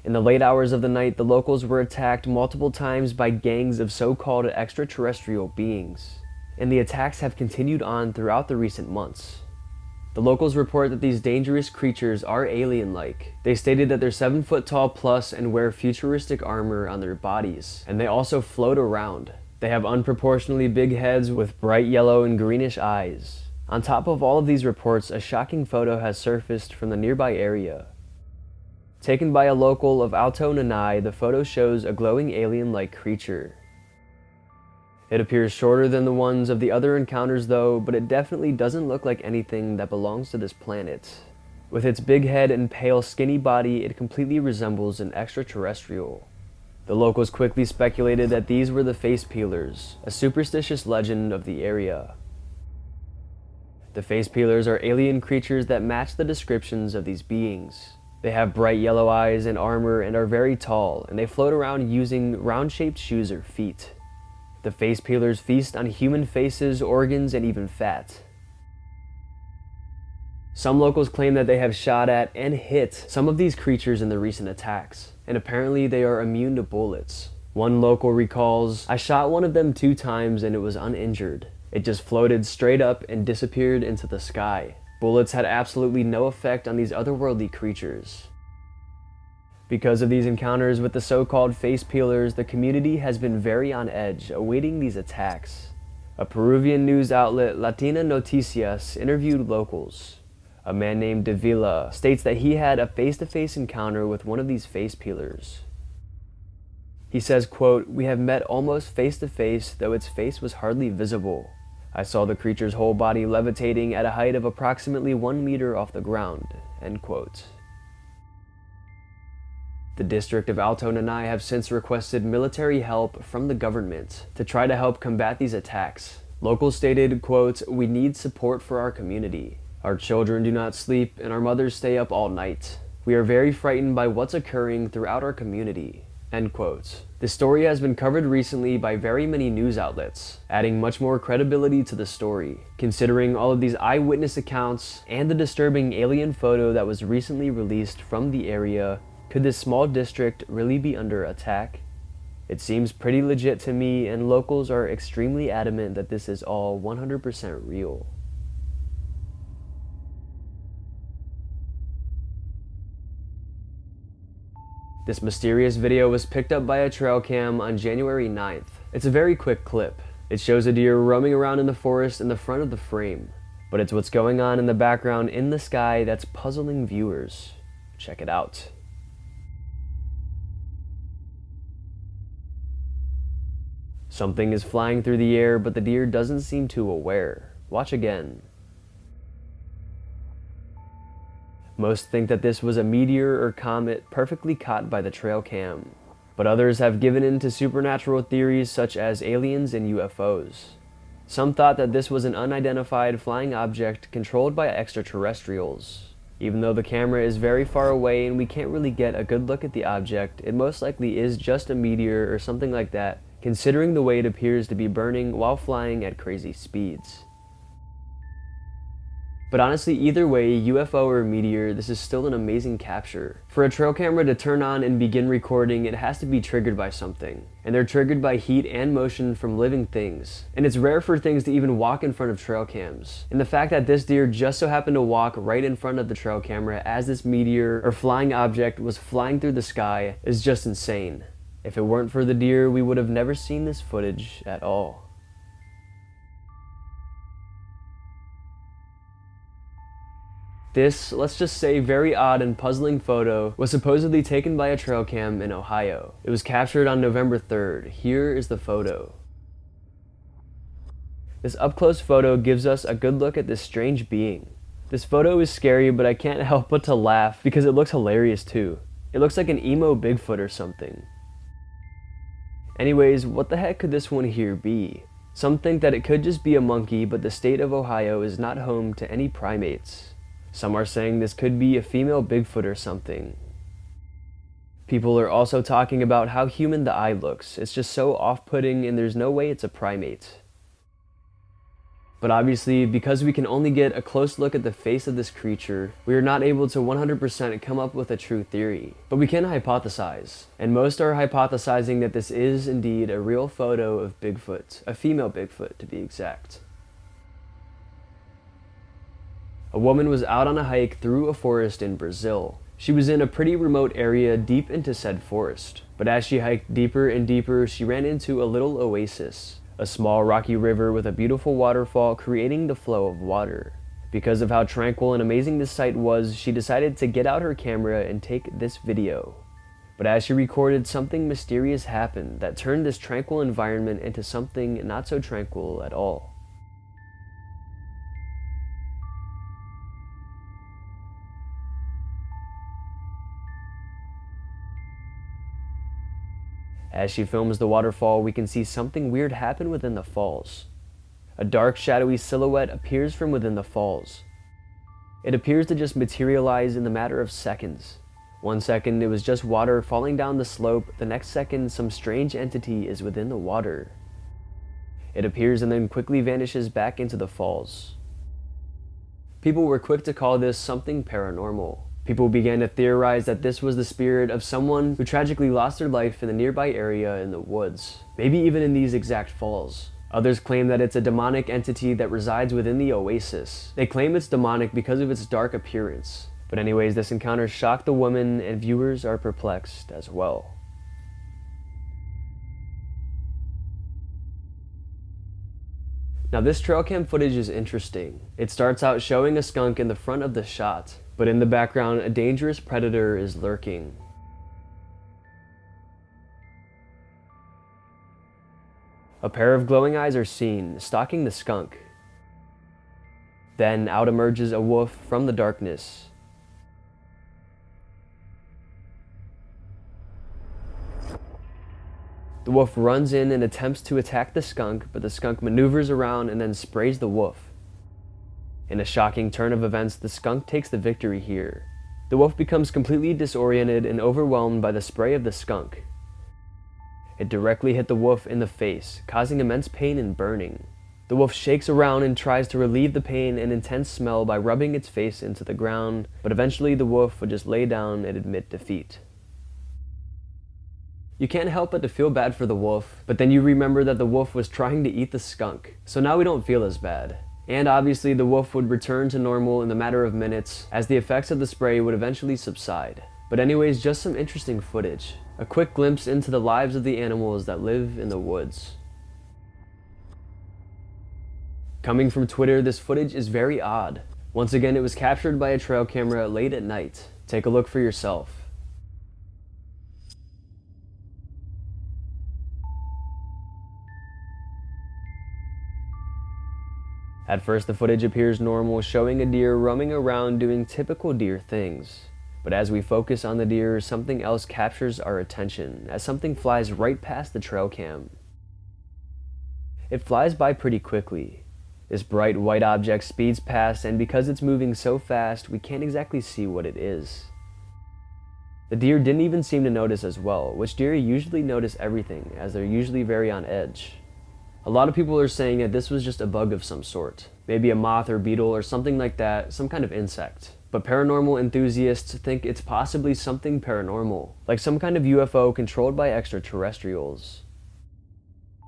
In the late hours of the night, the locals were attacked multiple times by gangs of so-called extraterrestrial beings, and the attacks have continued on throughout the recent months. The locals report that these dangerous creatures are alien-like. They stated that they're 7 foot tall plus and wear futuristic armor on their bodies, and they also float around. They have unproportionately big heads with bright yellow and greenish eyes. On top of all of these reports, a shocking photo has surfaced from the nearby area. Taken by a local of Alto Nanay, the photo shows a glowing alien-like creature. It appears shorter than the ones of the other encounters though, but it definitely doesn't look like anything that belongs to this planet. With its big head and pale skinny body, it completely resembles an extraterrestrial. The locals quickly speculated that these were the face peelers, a superstitious legend of the area. The face peelers are alien creatures that match the descriptions of these beings. They have bright yellow eyes and armor and are very tall, and they float around using round-shaped shoes or feet. The face peelers feast on human faces, organs, and even fat. Some locals claim that they have shot at and hit some of these creatures in the recent attacks, and apparently they are immune to bullets. One local recalls, "I shot one of them 2 times and it was uninjured. It just floated straight up and disappeared into the sky. Bullets had absolutely no effect on these otherworldly creatures." Because of these encounters with the so-called face peelers, the community has been very on edge, awaiting these attacks. A Peruvian news outlet, Latina Noticias, interviewed locals. A man named Davila states that he had a face-to-face encounter with one of these face peelers. He says, quote, "We have met almost face-to-face, though its face was hardly visible. I saw the creature's whole body levitating at a height of approximately 1 meter off the ground," end quote. The district of Alto Nanay have since requested military help from the government to try to help combat these attacks. Locals stated, quote, "We need support for our community. Our children do not sleep and our mothers stay up all night. We are very frightened by what's occurring throughout our community," end quote. This story has been covered recently by very many news outlets, adding much more credibility to the story, considering all of these eyewitness accounts and the disturbing alien photo that was recently released from the area. Could this small district really be under attack? It seems pretty legit to me, and locals are extremely adamant that this is all 100% real. This mysterious video was picked up by a trail cam on January 9th. It's a very quick clip. It shows a deer roaming around in the forest in the front of the frame, but it's what's going on in the background in the sky that's puzzling viewers. Check it out. Something is flying through the air, but the deer doesn't seem too aware. Watch again. Most think that this was a meteor or comet perfectly caught by the trail cam, but others have given in to supernatural theories such as aliens and UFOs. Some thought that this was an unidentified flying object controlled by extraterrestrials. Even though the camera is very far away and we can't really get a good look at the object, it most likely is just a meteor or something like that, considering the way it appears to be burning while flying at crazy speeds. But honestly, either way, UFO or Meteor, this is still an amazing capture. For a trail camera to turn on and begin recording, it has to be triggered by something. And they're triggered by heat and motion from living things. And it's rare for things to even walk in front of trail cams. And the fact that this deer just so happened to walk right in front of the trail camera as this meteor or flying object was flying through the sky is just insane. If it weren't for the deer, we would have never seen this footage at all. This, let's just say, very odd and puzzling photo was supposedly taken by a trail cam in Ohio. It was captured on November 3rd. Here is the photo. This up-close photo gives us a good look at this strange being. This photo is scary, but I can't help but to laugh because it looks hilarious too. It looks like an emo Bigfoot or something. Anyways, what the heck could this one here be? Some think that it could just be a monkey, but the state of Ohio is not home to any primates. Some are saying this could be a female Bigfoot or something. People are also talking about how human the eye looks. It's just so off-putting and there's no way it's a primate. But obviously, because we can only get a close look at the face of this creature, we are not able to 100% come up with a true theory. But we can hypothesize. And most are hypothesizing that this is indeed a real photo of Bigfoot, a female Bigfoot to be exact. A woman was out on a hike through a forest in Brazil. She was in a pretty remote area deep into said forest. But as she hiked deeper and deeper, she ran into a little oasis, a small rocky river with a beautiful waterfall creating the flow of water. Because of how tranquil and amazing this sight was, she decided to get out her camera and take this video. But as she recorded, something mysterious happened that turned this tranquil environment into something not so tranquil at all. As she films the waterfall, we can see something weird happen within the falls. A dark, shadowy silhouette appears from within the falls. It appears to just materialize in the matter of seconds. 1 second, it was just water falling down the slope. The next second, some strange entity is within the water. It appears and then quickly vanishes back into the falls. People were quick to call this something paranormal. People began to theorize that this was the spirit of someone who tragically lost their life in the nearby area in the woods, maybe even in these exact falls. Others claim that it's a demonic entity that resides within the oasis. They claim it's demonic because of its dark appearance. But anyways, this encounter shocked the woman and viewers are perplexed as well. Now this trail cam footage is interesting. It starts out showing a skunk in the front of the shot, but in the background a dangerous predator is lurking. A pair of glowing eyes are seen, stalking the skunk. Then out emerges a wolf from the darkness. The wolf runs in and attempts to attack the skunk, but the skunk maneuvers around and then sprays the wolf. In a shocking turn of events, the skunk takes the victory here. The wolf becomes completely disoriented and overwhelmed by the spray of the skunk. It directly hit the wolf in the face, causing immense pain and burning. The wolf shakes around and tries to relieve the pain and intense smell by rubbing its face into the ground, but eventually the wolf would just lay down and admit defeat. You can't help but to feel bad for the wolf, but then you remember that the wolf was trying to eat the skunk, so now we don't feel as bad. And obviously the wolf would return to normal in the matter of minutes, as the effects of the spray would eventually subside. But anyways, just some interesting footage. A quick glimpse into the lives of the animals that live in the woods. Coming from Twitter, this footage is very odd. Once again, it was captured by a trail camera late at night. Take a look for yourself. At first, the footage appears normal, showing a deer roaming around doing typical deer things. But as we focus on the deer, something else captures our attention, as something flies right past the trail cam. It flies by pretty quickly. This bright white object speeds past, and because it's moving so fast, we can't exactly see what it is. The deer didn't even seem to notice as well, which deer usually notice everything, as they're usually very on edge. A lot of people are saying that this was just a bug of some sort. Maybe a moth or beetle or something like that, some kind of insect. But paranormal enthusiasts think it's possibly something paranormal, like some kind of UFO controlled by extraterrestrials.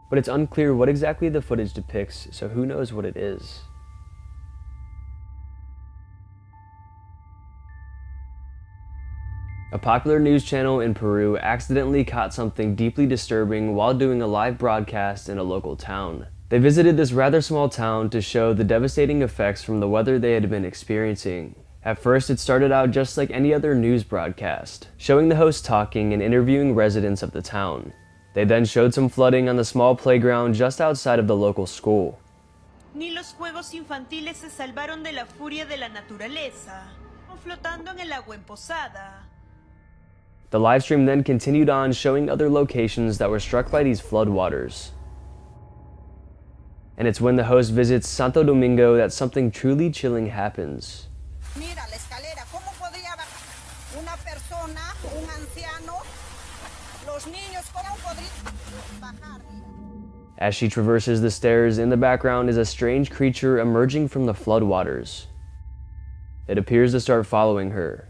But it's unclear what exactly the footage depicts, so who knows what it is. A popular news channel in Peru accidentally caught something deeply disturbing while doing a live broadcast in a local town. They visited this rather small town to show the devastating effects from the weather they had been experiencing. At first, it started out just like any other news broadcast, showing the host talking and interviewing residents of the town. They then showed some flooding on the small playground just outside of the local school. Ni los juegos infantiles se salvaron de la furia de la naturaleza, flotando en el agua emposada. The livestream then continued on, showing other locations that were struck by these floodwaters. And it's when the host visits Santo Domingo that something truly chilling happens. Mira la escalera, ¿cómo podría bajar una persona, un anciano, los niños, cómo podrían bajar? As she traverses the stairs, in the background is a strange creature emerging from the floodwaters. It appears to start following her.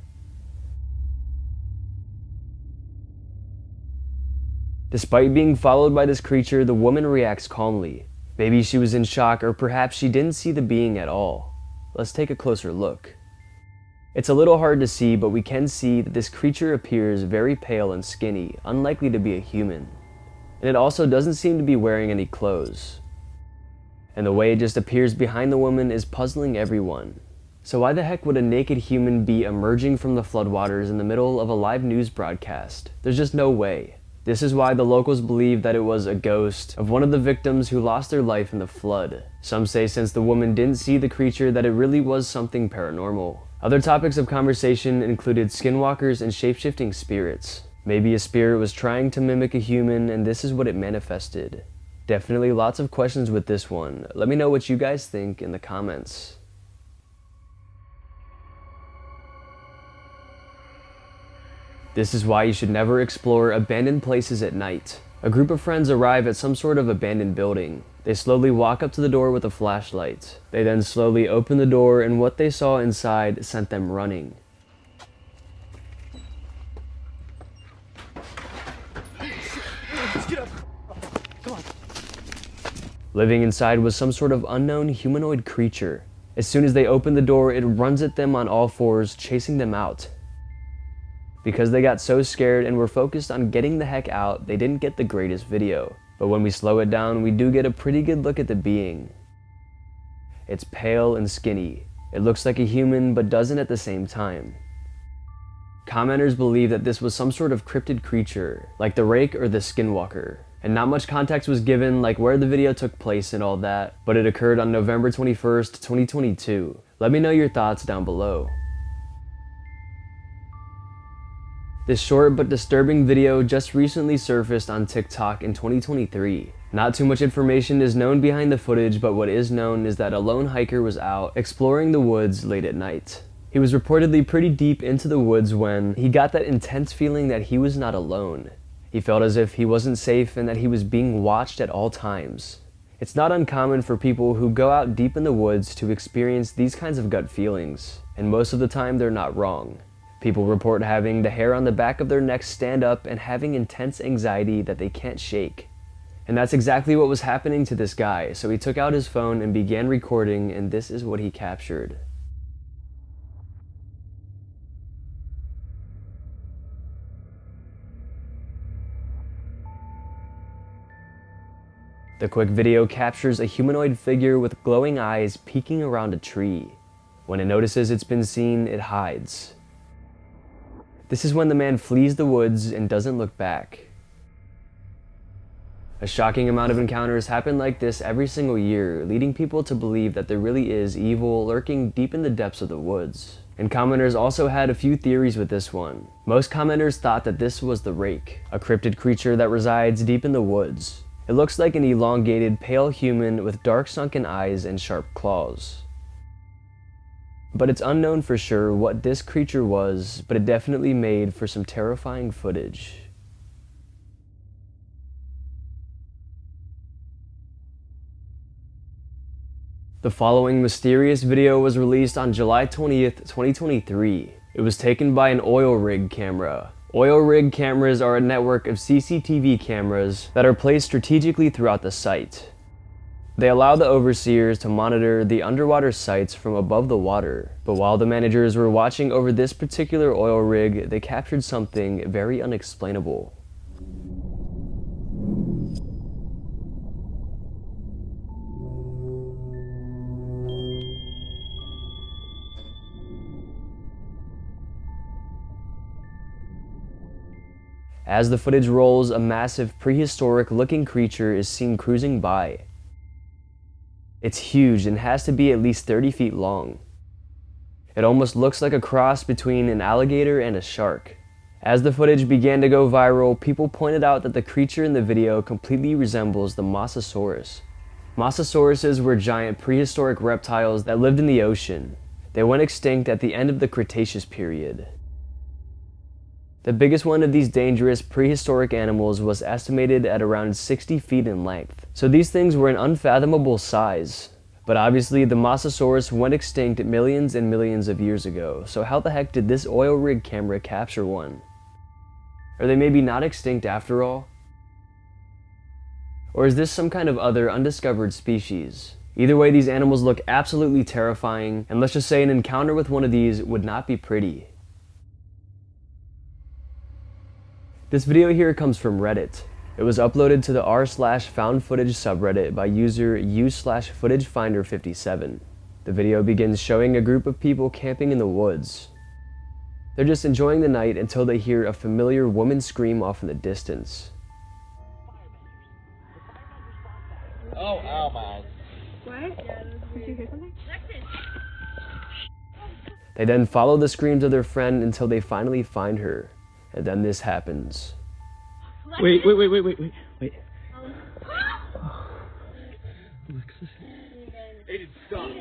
Despite being followed by this creature, the woman reacts calmly. Maybe she was in shock, or perhaps she didn't see the being at all. Let's take a closer look. It's a little hard to see, but we can see that this creature appears very pale and skinny, unlikely to be a human. And it also doesn't seem to be wearing any clothes. And the way it just appears behind the woman is puzzling everyone. So why the heck would a naked human be emerging from the floodwaters in the middle of a live news broadcast? There's just no way. This is why the locals believe that it was a ghost of one of the victims who lost their life in the flood. Some say since the woman didn't see the creature that it really was something paranormal. Other topics of conversation included skinwalkers and shape-shifting spirits. Maybe a spirit was trying to mimic a human and this is what it manifested. Definitely lots of questions with this one. Let me know what you guys think in the comments. This is why you should never explore abandoned places at night. A group of friends arrive at some sort of abandoned building. They slowly walk up to the door with a flashlight. They then slowly open the door and what they saw inside sent them running. Living inside was some sort of unknown humanoid creature. As soon as they open the door, it runs at them on all fours, chasing them out. Because they got so scared and were focused on getting the heck out, they didn't get the greatest video. But when we slow it down, we do get a pretty good look at the being. It's pale and skinny. It looks like a human, but doesn't at the same time. Commenters believe that this was some sort of cryptid creature, like the Rake or the Skinwalker. And not much context was given, like where the video took place and all that, but it occurred on November 21st, 2022. Let me know your thoughts down below. This short but disturbing video just recently surfaced on TikTok in 2023. Not too much information is known behind the footage, but what is known is that a lone hiker was out exploring the woods late at night. He was reportedly pretty deep into the woods when he got that intense feeling that he was not alone. He felt as if he wasn't safe and that he was being watched at all times. It's not uncommon for people who go out deep in the woods to experience these kinds of gut feelings, and most of the time they're not wrong. People report having the hair on the back of their neck stand up and having intense anxiety that they can't shake. And that's exactly what was happening to this guy, so he took out his phone and began recording, and this is what he captured. The quick video captures a humanoid figure with glowing eyes peeking around a tree. When it notices it's been seen, it hides. This is when the man flees the woods and doesn't look back. A shocking amount of encounters happen like this every single year, leading people to believe that there really is evil lurking deep in the depths of the woods. And commenters also had a few theories with this one. Most commenters thought that this was the Rake, a cryptid creature that resides deep in the woods. It looks like an elongated, pale human with dark sunken eyes and sharp claws. But it's unknown for sure what this creature was, but it definitely made for some terrifying footage. The following mysterious video was released on July 20th, 2023. It was taken by an oil rig camera. Oil rig cameras are a network of CCTV cameras that are placed strategically throughout the site. They allow the overseers to monitor the underwater sites from above the water. But while the managers were watching over this particular oil rig, they captured something very unexplainable. As the footage rolls, a massive prehistoric-looking creature is seen cruising by. It's huge and has to be at least 30 feet long. It almost looks like a cross between an alligator and a shark. As the footage began to go viral, people pointed out that the creature in the video completely resembles the Mosasaurus. Mosasauruses were giant prehistoric reptiles that lived in the ocean. They went extinct at the end of the Cretaceous period. The biggest one of these dangerous prehistoric animals was estimated at around 60 feet in length. So these things were an unfathomable size. But obviously the Mosasaurus went extinct millions and millions of years ago, so how the heck did this oil rig camera capture one? Are they maybe not extinct after all? Or is this some kind of other undiscovered species? Either way, these animals look absolutely terrifying, and let's just say an encounter with one of these would not be pretty. This video here comes from Reddit. It was uploaded to the r/found footage subreddit by user u/footagefinder57. The video begins showing a group of people camping in the woods. They're just enjoying the night until they hear a familiar woman scream off in the distance. Oh, ow, my. What? Did you hear something? They then follow the screams of their friend until they finally find her. And then this happens. Wait. Aiden, stop.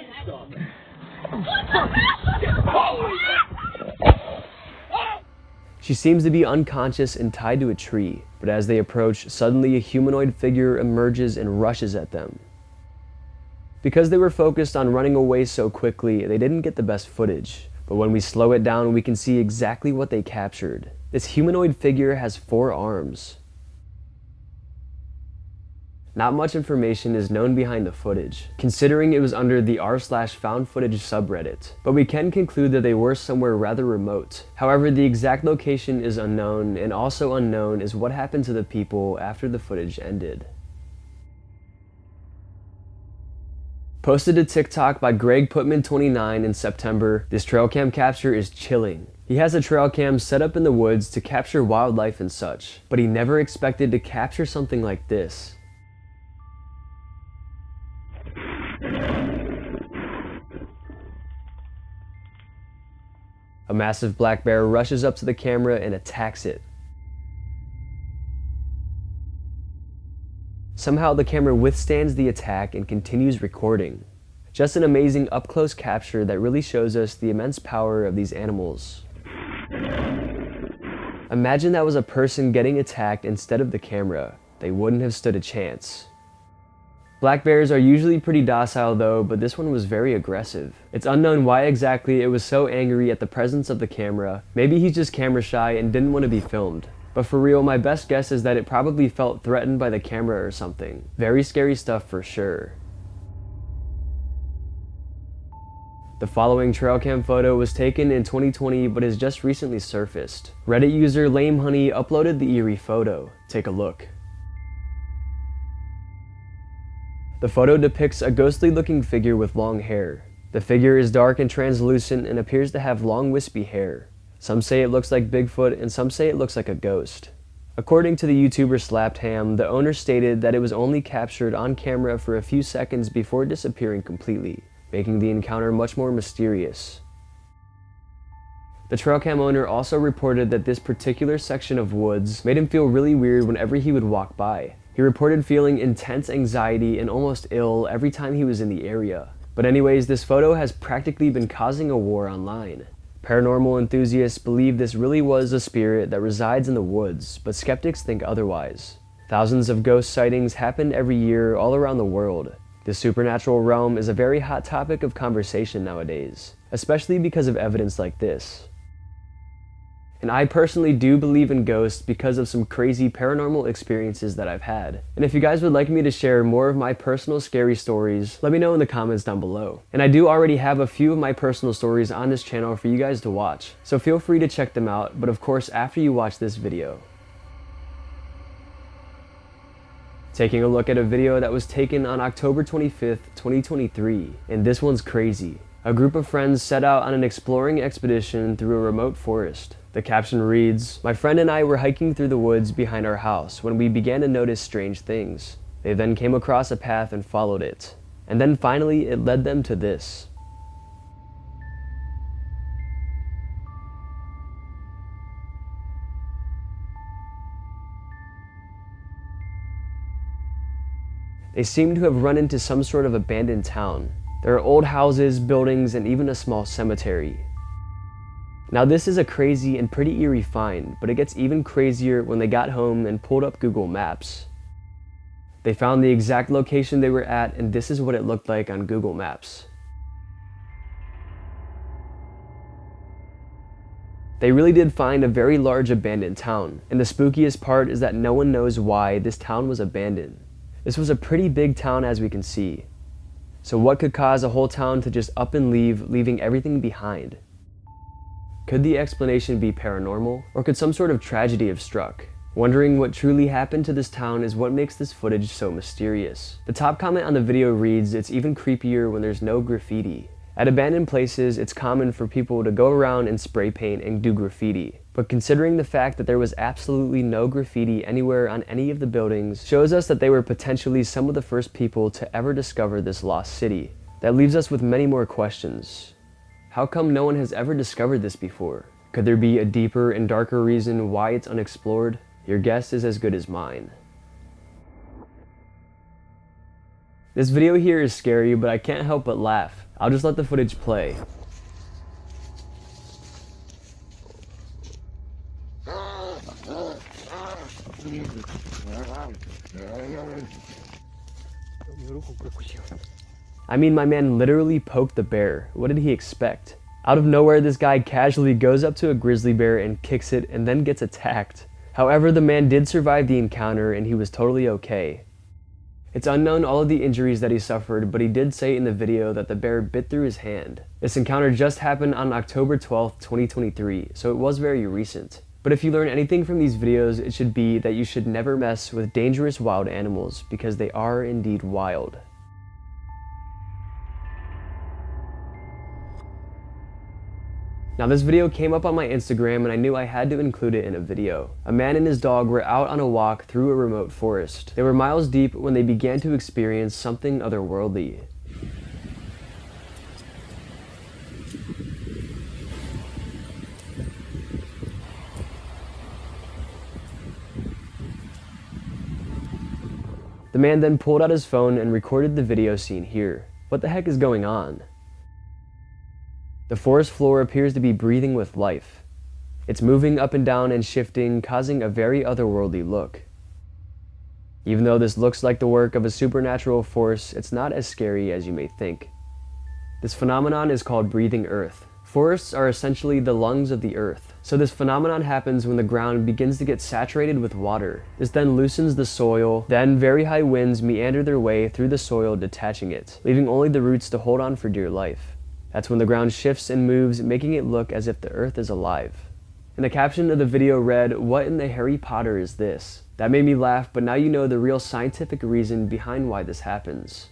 She seems to be unconscious and tied to a tree, but as they approach, suddenly a humanoid figure emerges and rushes at them. Because they were focused on running away so quickly, they didn't get the best footage. But when we slow it down, we can see exactly what they captured. This humanoid figure has 4 arms. Not much information is known behind the footage, considering it was under the r/found footage subreddit, but we can conclude that they were somewhere rather remote. However, the exact location is unknown, and also unknown is what happened to the people after the footage ended. Posted to TikTok by Greg Putman29 in September, this trail cam capture is chilling. He has a trail cam set up in the woods to capture wildlife and such, but he never expected to capture something like this. A massive black bear rushes up to the camera and attacks it. Somehow the camera withstands the attack and continues recording. Just an amazing up-close capture that really shows us the immense power of these animals. Imagine that was a person getting attacked instead of the camera. They wouldn't have stood a chance. Black bears are usually pretty docile though, but this one was very aggressive. It's unknown why exactly it was so angry at the presence of the camera. Maybe he's just camera shy and didn't want to be filmed. But for real, my best guess is that it probably felt threatened by the camera or something. Very scary stuff for sure. The following trail cam photo was taken in 2020 but has just recently surfaced. Reddit user Lame Honey uploaded the eerie photo. Take a look. The photo depicts a ghostly looking figure with long hair. The figure is dark and translucent and appears to have long wispy hair. Some say it looks like Bigfoot and some say it looks like a ghost. According to the YouTuber Slapped Ham, the owner stated that it was only captured on camera for a few seconds before disappearing completely, making the encounter much more mysterious. The trail cam owner also reported that this particular section of woods made him feel really weird whenever he would walk by. He reported feeling intense anxiety and almost ill every time he was in the area. But anyways, this photo has practically been causing a war online. Paranormal enthusiasts believe this really was a spirit that resides in the woods, but skeptics think otherwise. Thousands of ghost sightings happen every year all around the world. The supernatural realm is a very hot topic of conversation nowadays, especially because of evidence like this. And I personally do believe in ghosts because of some crazy paranormal experiences that I've had. And if you guys would like me to share more of my personal scary stories, let me know in the comments down below. And I do already have a few of my personal stories on this channel for you guys to watch, so feel free to check them out, but of course after you watch this video. Taking a look at a video that was taken on October 25th, 2023, and this one's crazy. A group of friends set out on an exploring expedition through a remote forest. The caption reads, "My friend and I were hiking through the woods behind our house when we began to notice strange things. They then came across a path and followed it. And then finally it led them to this." They seem to have run into some sort of abandoned town. There are old houses, buildings, and even a small cemetery. Now this is a crazy and pretty eerie find, but it gets even crazier when they got home and pulled up Google Maps. They found the exact location they were at, and this is what it looked like on Google Maps. They really did find a very large abandoned town, and the spookiest part is that no one knows why this town was abandoned. This was a pretty big town as we can see. So what could cause a whole town to just up and leave, leaving everything behind? Could the explanation be paranormal, or could some sort of tragedy have struck? Wondering what truly happened to this town is what makes this footage so mysterious. The top comment on the video reads, "It's even creepier when there's no graffiti." At abandoned places, it's common for people to go around and spray paint and do graffiti. But considering the fact that there was absolutely no graffiti anywhere on any of the buildings, shows us that they were potentially some of the first people to ever discover this lost city. That leaves us with many more questions. How come no one has ever discovered this before? Could there be a deeper and darker reason why it's unexplored? Your guess is as good as mine. This video here is scary, but I can't help but laugh. I'll just let the footage play. I mean, my man literally poked the bear. What did he expect? Out of nowhere, this guy casually goes up to a grizzly bear and kicks it and then gets attacked. However, the man did survive the encounter and he was totally okay. It's unknown all of the injuries that he suffered, but he did say in the video that the bear bit through his hand. This encounter just happened on October 12th, 2023, so it was very recent. But if you learn anything from these videos, it should be that you should never mess with dangerous wild animals because they are indeed wild. Now this video came up on my Instagram and I knew I had to include it in a video. A man and his dog were out on a walk through a remote forest. They were miles deep when they began to experience something otherworldly. The man then pulled out his phone and recorded the video seen here. What the heck is going on? The forest floor appears to be breathing with life. It's moving up and down and shifting, causing a very otherworldly look. Even though this looks like the work of a supernatural force, it's not as scary as you may think. This phenomenon is called breathing earth. Forests are essentially the lungs of the earth. So this phenomenon happens when the ground begins to get saturated with water. This then loosens the soil, then very high winds meander their way through the soil, detaching it, leaving only the roots to hold on for dear life. That's when the ground shifts and moves, making it look as if the earth is alive. And the caption of the video read, "What in the Harry Potter is this?" That made me laugh, but now you know the real scientific reason behind why this happens.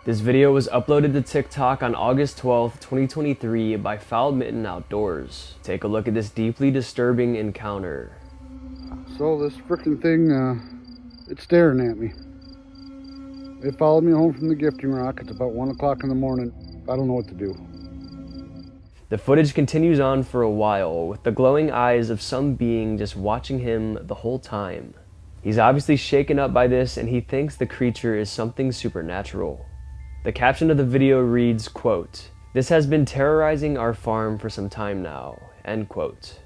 This video was uploaded to TikTok on August 12th, 2023 by Foul Mitten Outdoors. Take a look at this deeply disturbing encounter. So this frickin' thing, it's staring at me. It followed me home from the gifting rock. It's about 1 o'clock in the morning. I don't know what to do. The footage continues on for a while, with the glowing eyes of some being just watching him the whole time. He's obviously shaken up by this and he thinks the creature is something supernatural. The caption of the video reads, quote, "This has been terrorizing our farm for some time now," end quote.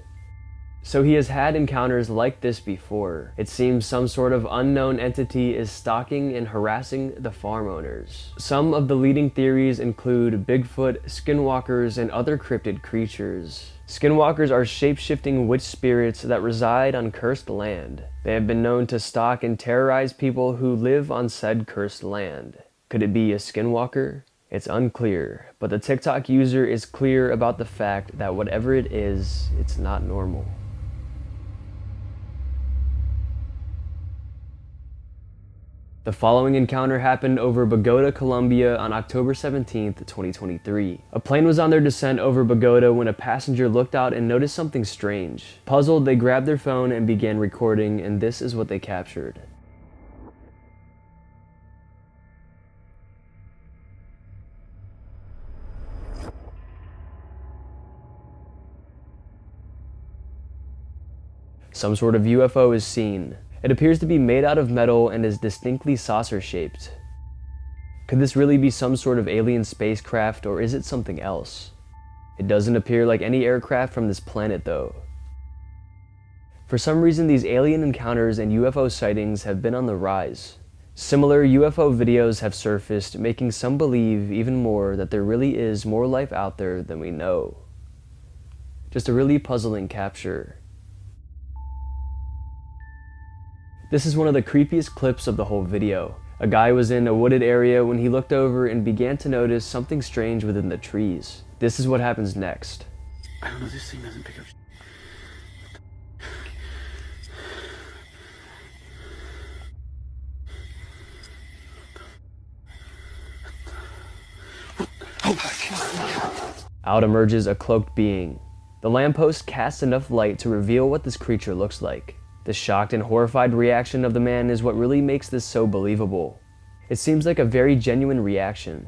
So he has had encounters like this before. It seems some sort of unknown entity is stalking and harassing the farm owners. Some of the leading theories include Bigfoot, skinwalkers, and other cryptid creatures. Skinwalkers are shape-shifting witch spirits that reside on cursed land. They have been known to stalk and terrorize people who live on said cursed land. Could it be a skinwalker? It's unclear, but the TikTok user is clear about the fact that whatever it is, it's not normal. The following encounter happened over Bogota, Colombia on October 17, 2023. A plane was on their descent over Bogota when a passenger looked out and noticed something strange. Puzzled, they grabbed their phone and began recording, and this is what they captured. Some sort of UFO is seen. It appears to be made out of metal and is distinctly saucer-shaped. Could this really be some sort of alien spacecraft, or is it something else? It doesn't appear like any aircraft from this planet though. For some reason, these alien encounters and UFO sightings have been on the rise. Similar UFO videos have surfaced, making some believe even more that there really is more life out there than we know. Just a really puzzling capture. This is one of the creepiest clips of the whole video. A guy was in a wooded area when he looked over and began to notice something strange within the trees. This is what happens next. I don't know, this thing doesn't pick up. Out emerges a cloaked being. The lamppost casts enough light to reveal what this creature looks like. The shocked and horrified reaction of the man is what really makes this so believable. It seems like a very genuine reaction.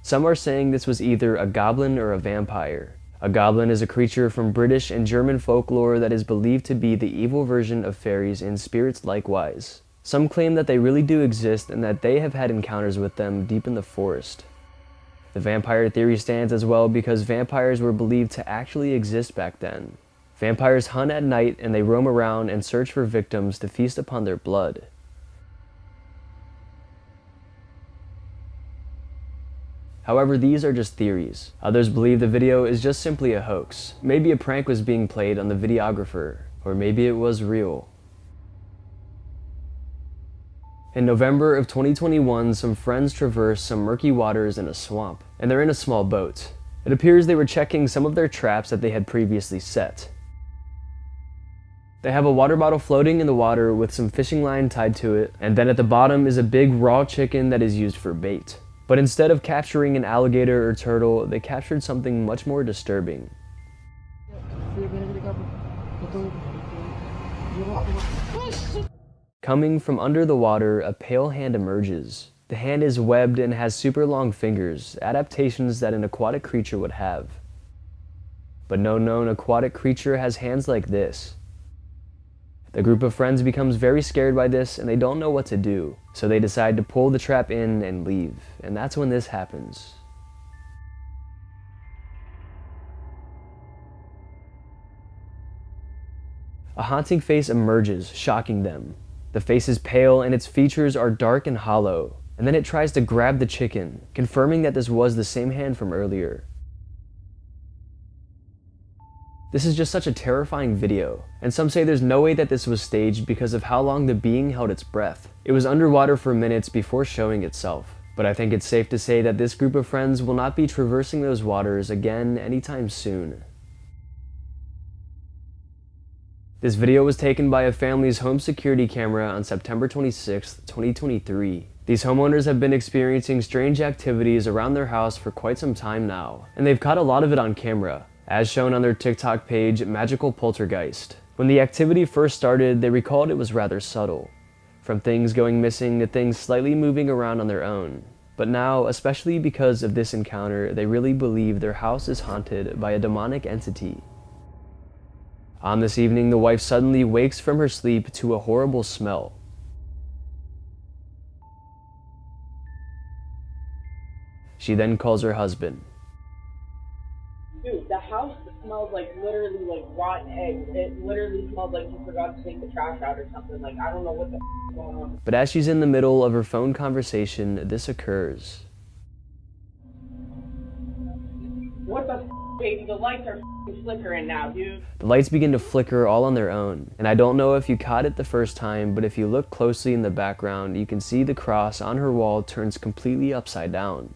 Some are saying this was either a goblin or a vampire. A goblin is a creature from British and German folklore that is believed to be the evil version of fairies and spirits likewise. Some claim that they really do exist and that they have had encounters with them deep in the forest. The vampire theory stands as well because vampires were believed to actually exist back then. Vampires hunt at night and they roam around and search for victims to feast upon their blood. However, these are just theories. Others believe the video is just simply a hoax. Maybe a prank was being played on the videographer, or maybe it was real. In November of 2021, some friends traversed some murky waters in a swamp, and they're in a small boat. It appears they were checking some of their traps that they had previously set. They have a water bottle floating in the water with some fishing line tied to it, and then at the bottom is a big raw chicken that is used for bait. But instead of capturing an alligator or turtle, they captured something much more disturbing. Coming from under the water, a pale hand emerges. The hand is webbed and has super long fingers, adaptations that an aquatic creature would have. But no known aquatic creature has hands like this. The group of friends becomes very scared by this and they don't know what to do, so they decide to pull the trap in and leave, and that's when this happens. A haunting face emerges, shocking them. The face is pale and its features are dark and hollow, and then it tries to grab the chicken, confirming that this was the same hand from earlier. This is just such a terrifying video, and some say there's no way that this was staged because of how long the being held its breath. It was underwater for minutes before showing itself, but I think it's safe to say that this group of friends will not be traversing those waters again anytime soon. This video was taken by a family's home security camera on September 26, 2023. These homeowners have been experiencing strange activities around their house for quite some time now, and they've caught a lot of it on camera, as shown on their TikTok page, Magical Poltergeist. When the activity first started, they recalled it was rather subtle, from things going missing to things slightly moving around on their own. But now, especially because of this encounter, they really believe their house is haunted by a demonic entity. On this evening, the wife suddenly wakes from her sleep to a horrible smell. She then calls her husband. Dude, the house smells like literally like rotten eggs. It literally smells like you forgot to take the trash out or something. Like, I don't know what the is going on. But as she's in the middle of her phone conversation, this occurs. What the baby? The lights are flickering now, dude. The lights begin to flicker all on their own, and I don't know if you caught it the first time, but if you look closely in the background, you can see the cross on her wall turns completely upside down.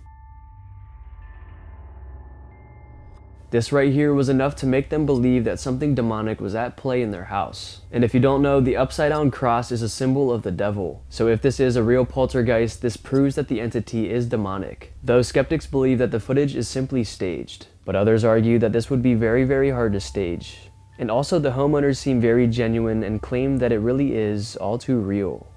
This right here was enough to make them believe that something demonic was at play in their house. And if you don't know, the upside down cross is a symbol of the devil. So if this is a real poltergeist, this proves that the entity is demonic. Though skeptics believe that the footage is simply staged, but others argue that this would be very, very hard to stage. And also the homeowners seem very genuine and claim that it really is all too real.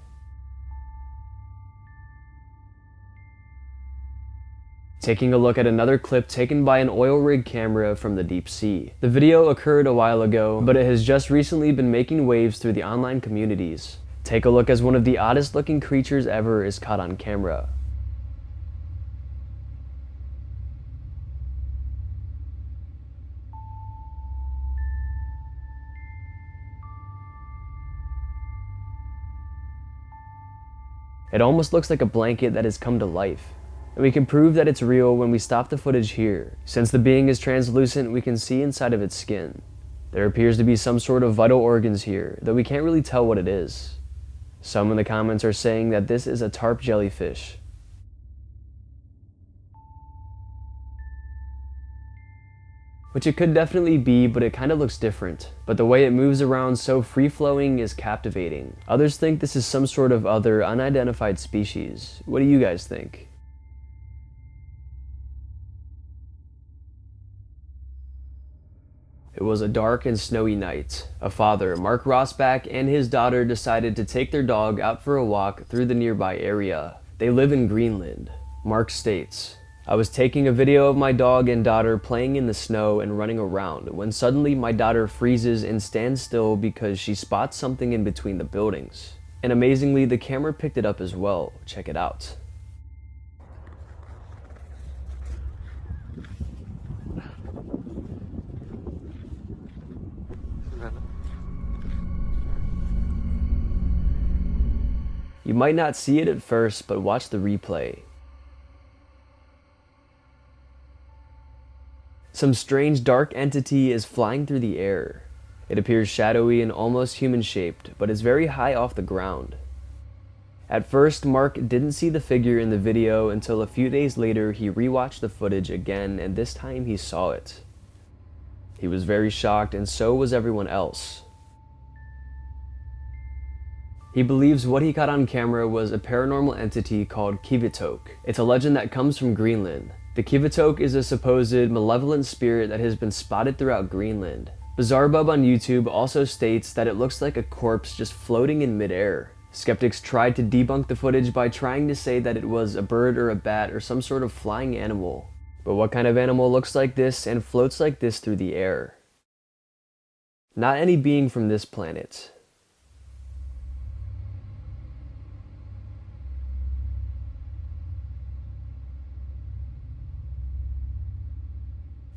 Taking a look at another clip taken by an oil rig camera from the deep sea. The video occurred a while ago, but it has just recently been making waves through the online communities. Take a look as one of the oddest looking creatures ever is caught on camera. It almost looks like a blanket that has come to life. And we can prove that it's real when we stop the footage here. Since the being is translucent, we can see inside of its skin. There appears to be some sort of vital organs here, though we can't really tell what it is. Some in the comments are saying that this is a tarp jellyfish. Which it could definitely be, but it kind of looks different. But the way it moves around so free-flowing is captivating. Others think this is some sort of other unidentified species. What do you guys think? It was a dark and snowy night. A father, Mark Rossback, and his daughter decided to take their dog out for a walk through the nearby area. They live in Greenland. Mark states, "I was taking a video of my dog and daughter playing in the snow and running around when suddenly my daughter freezes and stands still because she spots something in between the buildings. And amazingly, the camera picked it up as well. Check it out." You might not see it at first, but watch the replay. Some strange dark entity is flying through the air. It appears shadowy and almost human-shaped, but is very high off the ground. At first, Mark didn't see the figure in the video until a few days later he rewatched the footage again, and this time he saw it. He was very shocked, and so was everyone else. He believes what he caught on camera was a paranormal entity called Kivitok. It's a legend that comes from Greenland. The Kivitok is a supposed malevolent spirit that has been spotted throughout Greenland. Bizarrebub on YouTube also states that it looks like a corpse just floating in midair. Skeptics tried to debunk the footage by trying to say that it was a bird or a bat or some sort of flying animal. But what kind of animal looks like this and floats like this through the air? Not any being from this planet.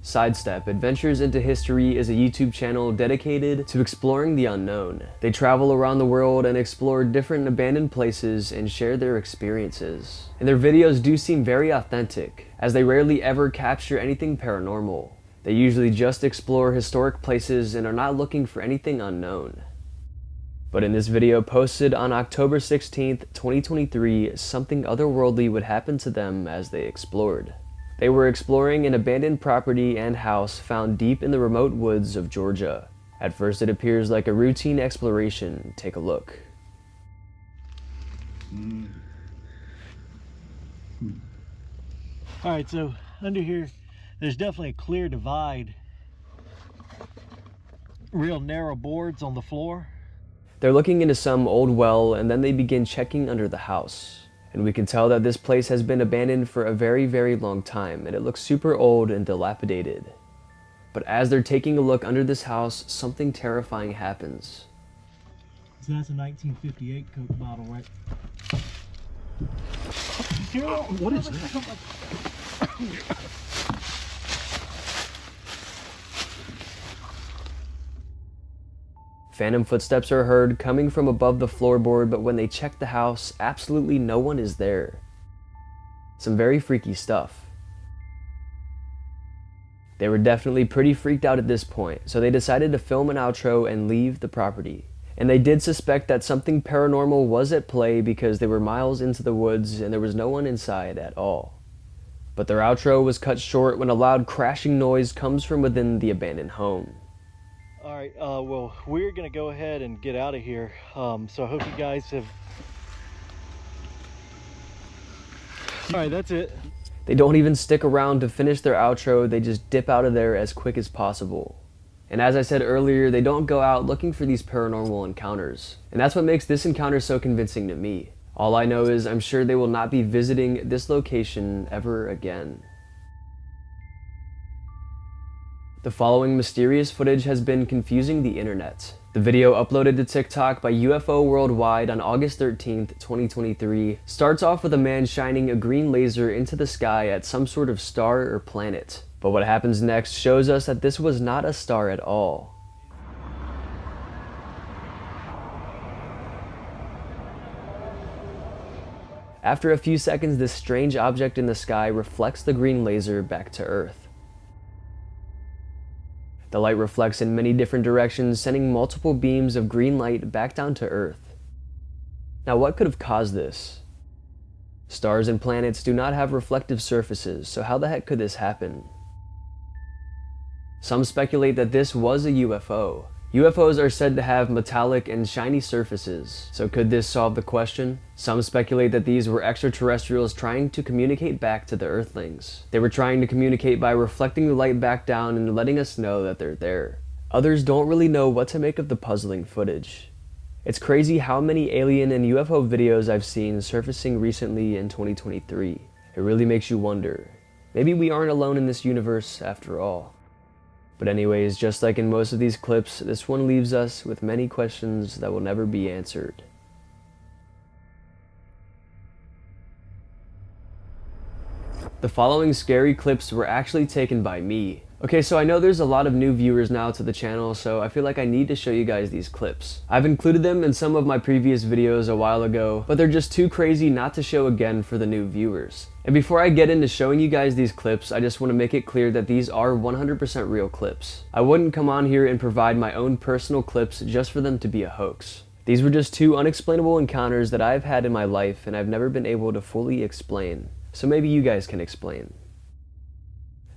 Sidestep Adventures into History is a YouTube channel dedicated to exploring the unknown. They travel around the world and explore different abandoned places and share their experiences. And their videos do seem very authentic, as they rarely ever capture anything paranormal. They usually just explore historic places and are not looking for anything unknown. But in this video posted on October 16th, 2023, something otherworldly would happen to them as they explored. They were exploring an abandoned property and house found deep in the remote woods of Georgia. At first it appears like a routine exploration. Take a look. Alright, so under here, there's definitely a clear divide. Real narrow boards on the floor. They're looking into some old well, and then they begin checking under the house. And we can tell that this place has been abandoned for a very, very long time, and it looks super old and dilapidated. But as they're taking a look under this house, something terrifying happens. So that's a 1958 Coke bottle, right? What is that? Phantom footsteps are heard coming from above the floorboard, but when they check the house, absolutely no one is there. Some very freaky stuff. They were definitely pretty freaked out at this point, so they decided to film an outro and leave the property. And they did suspect that something paranormal was at play because they were miles into the woods and there was no one inside at all. But their outro was cut short when a loud crashing noise comes from within the abandoned home. Alright, well, we're gonna go ahead and get out of here. So I hope you guys have... Alright, that's it. They don't even stick around to finish their outro, they just dip out of there as quick as possible. And as I said earlier, they don't go out looking for these paranormal encounters. And that's what makes this encounter so convincing to me. All I know is I'm sure they will not be visiting this location ever again. The following mysterious footage has been confusing the internet. The video uploaded to TikTok by UFO Worldwide on August 13th, 2023 starts off with a man shining a green laser into the sky at some sort of star or planet. But what happens next shows us that this was not a star at all. After a few seconds, this strange object in the sky reflects the green laser back to Earth. The light reflects in many different directions, sending multiple beams of green light back down to Earth. Now, what could have caused this? Stars and planets do not have reflective surfaces, so how the heck could this happen? Some speculate that this was a UFO. UFOs are said to have metallic and shiny surfaces, so could this solve the question? Some speculate that these were extraterrestrials trying to communicate back to the Earthlings. They were trying to communicate by reflecting the light back down and letting us know that they're there. Others don't really know what to make of the puzzling footage. It's crazy how many alien and UFO videos I've seen surfacing recently in 2023. It really makes you wonder, maybe we aren't alone in this universe after all. But anyways, just like in most of these clips, this one leaves us with many questions that will never be answered. The following scary clips were actually taken by me. Okay, so I know there's a lot of new viewers now to the channel, so I feel like I need to show you guys these clips. I've included them in some of my previous videos a while ago, but they're just too crazy not to show again for the new viewers. And before I get into showing you guys these clips, I just want to make it clear that these are 100% real clips. I wouldn't come on here and provide my own personal clips just for them to be a hoax. These were just two unexplainable encounters that I've had in my life and I've never been able to fully explain. So maybe you guys can explain.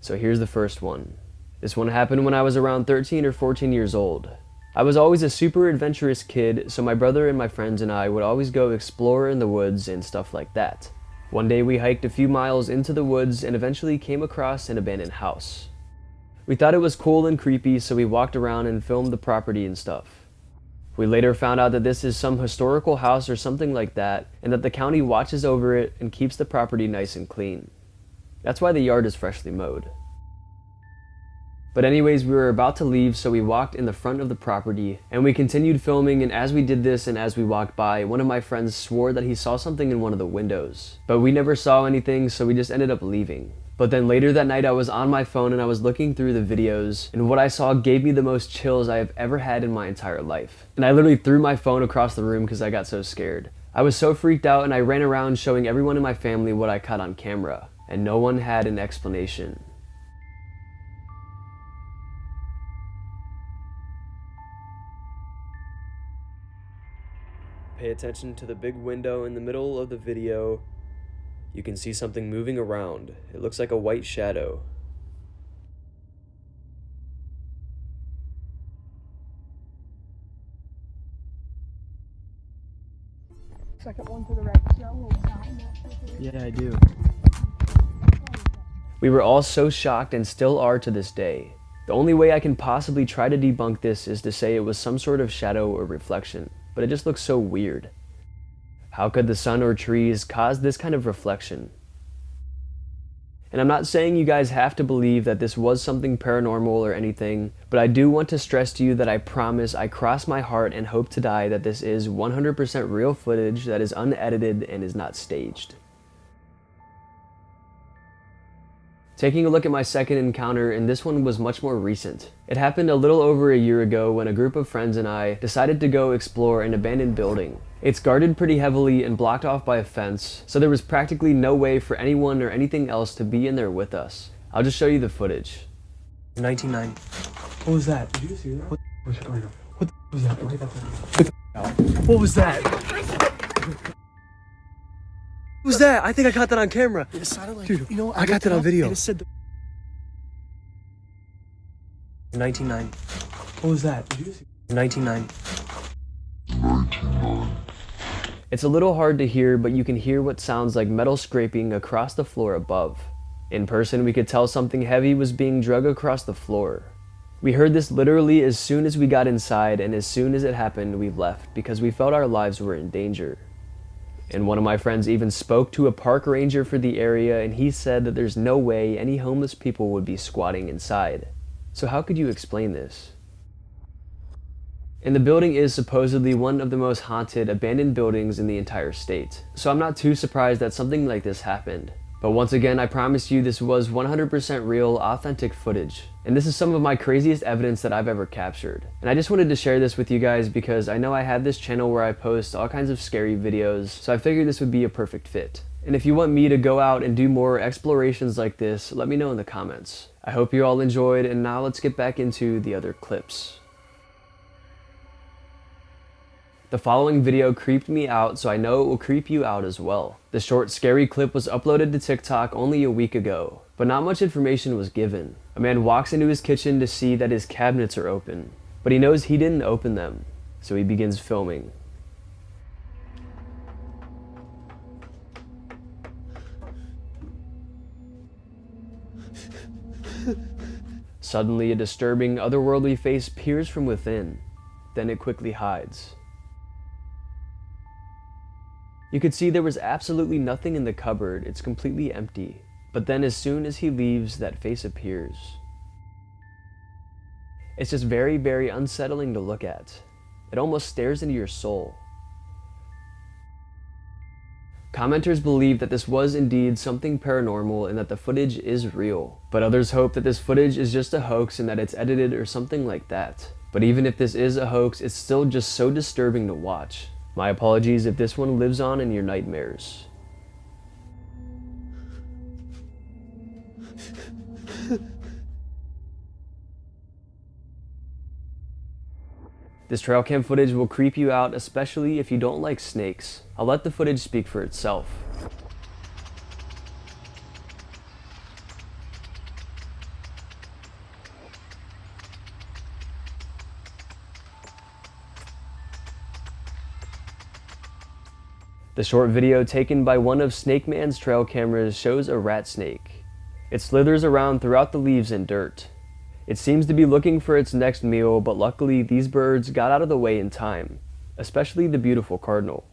So here's the first one. This one happened when I was around 13 or 14 years old. I was always a super adventurous kid, so my brother and my friends and I would always go explore in the woods and stuff like that. One day we hiked a few miles into the woods and eventually came across an abandoned house. We thought it was cool and creepy, so we walked around and filmed the property and stuff. We later found out that this is some historical house or something like that, and that the county watches over it and keeps the property nice and clean. That's why the yard is freshly mowed. But anyways, we were about to leave, so we walked in the front of the property, and we continued filming, and as we did this and as we walked by, one of my friends swore that he saw something in one of the windows. But we never saw anything, so we just ended up leaving. But then later that night I was on my phone and I was looking through the videos, and what I saw gave me the most chills I have ever had in my entire life. And I literally threw my phone across the room because I got so scared. I was so freaked out and I ran around showing everyone in my family what I caught on camera, and no one had an explanation. Pay attention to the big window in the middle of the video. You can see something moving around. It looks like a white shadow. Second one to the right. Yeah, I do. We were all so shocked and still are to this day. The only way I can possibly try to debunk this is to say it was some sort of shadow or reflection, but it just looks so weird. How could the sun or trees cause this kind of reflection? And I'm not saying you guys have to believe that this was something paranormal or anything, but I do want to stress to you that I promise, I cross my heart and hope to die that this is 100% real footage that is unedited and is not staged. Taking a look at my second encounter, and this one was much more recent. It happened a little over a year ago when a group of friends and I decided to go explore an abandoned building. It's guarded pretty heavily and blocked off by a fence, so there was practically no way for anyone or anything else to be in there with us. I'll just show you the footage. 1990. What was that? Did you see that? What was that? What was that? What was that? I think I caught that on camera. It sounded like, dude, you know, I got that on video. It said 1990. What was that? Did you see? 1990. It's a little hard to hear, but you can hear what sounds like metal scraping across the floor above. In person, we could tell something heavy was being dragged across the floor. We heard this literally as soon as we got inside, and as soon as it happened, we left because we felt our lives were in danger. And one of my friends even spoke to a park ranger for the area, and he said that there's no way any homeless people would be squatting inside. So how could you explain this? And the building is supposedly one of the most haunted, abandoned buildings in the entire state. So I'm not too surprised that something like this happened. But once again, I promise you this was 100% real, authentic footage. And this is some of my craziest evidence that I've ever captured. And I just wanted to share this with you guys because I know I have this channel where I post all kinds of scary videos, so I figured this would be a perfect fit. And if you want me to go out and do more explorations like this, let me know in the comments. I hope you all enjoyed, and now let's get back into the other clips. The following video creeped me out, so I know it will creep you out as well. The short scary clip was uploaded to TikTok only a week ago, but not much information was given. A man walks into his kitchen to see that his cabinets are open, but he knows he didn't open them, so he begins filming. Suddenly, a disturbing, otherworldly face peers from within, then it quickly hides. You could see there was absolutely nothing in the cupboard, it's completely empty. But then as soon as he leaves, that face appears. It's just very, very unsettling to look at. It almost stares into your soul. Commenters believe that this was indeed something paranormal and that the footage is real. But others hope that this footage is just a hoax and that it's edited or something like that. But even if this is a hoax, it's still just so disturbing to watch. My apologies if this one lives on in your nightmares. This trail cam footage will creep you out, especially if you don't like snakes. I'll let the footage speak for itself. The short video taken by one of Snake Man's trail cameras shows a rat snake. It slithers around throughout the leaves and dirt. It seems to be looking for its next meal, but luckily these birds got out of the way in time, especially the beautiful cardinal.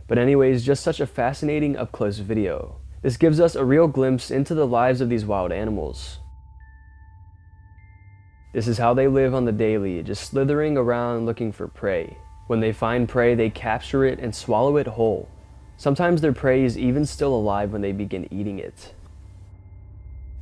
But anyways, just such a fascinating up-close video. This gives us a real glimpse into the lives of these wild animals. This is how they live on the daily, just slithering around looking for prey. When they find prey, they capture it and swallow it whole. Sometimes their prey is even still alive when they begin eating it.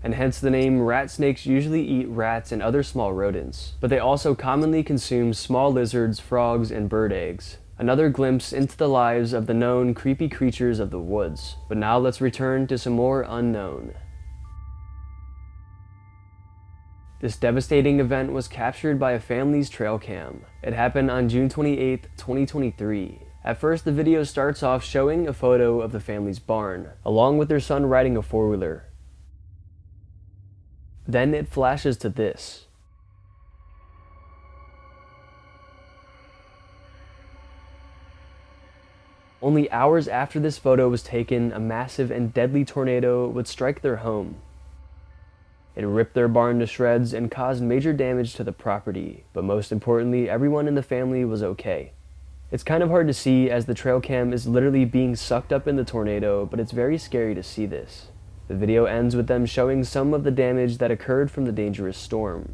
And hence the name, rat snakes usually eat rats and other small rodents, but they also commonly consume small lizards, frogs, and bird eggs. Another glimpse into the lives of the known creepy creatures of the woods. But now let's return to some more unknown. This devastating event was captured by a family's trail cam. It happened on June 28, 2023. At first, the video starts off showing a photo of the family's barn, along with their son riding a four-wheeler. Then it flashes to this. Only hours after this photo was taken, a massive and deadly tornado would strike their home. It ripped their barn to shreds and caused major damage to the property, but most importantly, everyone in the family was okay. It's kind of hard to see as the trail cam is literally being sucked up in the tornado, but it's very scary to see this. The video ends with them showing some of the damage that occurred from the dangerous storm.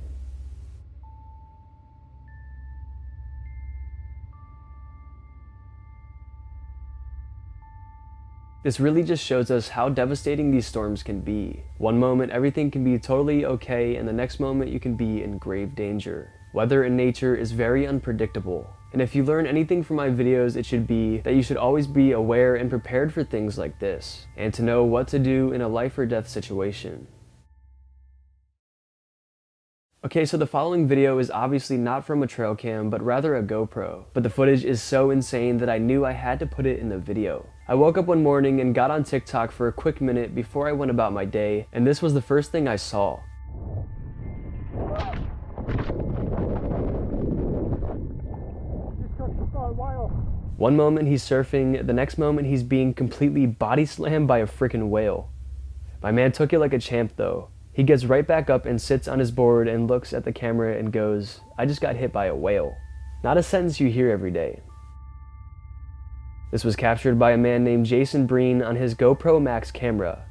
This really just shows us how devastating these storms can be. One moment everything can be totally okay, and the next moment you can be in grave danger. Weather in nature is very unpredictable. And if you learn anything from my videos, it should be that you should always be aware and prepared for things like this, and to know what to do in a life or death situation. Okay, so the following video is obviously not from a trail cam, but rather a GoPro. But the footage is so insane that I knew I had to put it in the video. I woke up one morning and got on TikTok for a quick minute before I went about my day, and this was the first thing I saw. One moment he's surfing, the next moment he's being completely body slammed by a freaking whale. My man took it like a champ though. He gets right back up and sits on his board and looks at the camera and goes, "I just got hit by a whale." Not a sentence you hear every day. This was captured by a man named Jason Breen on his GoPro Max camera.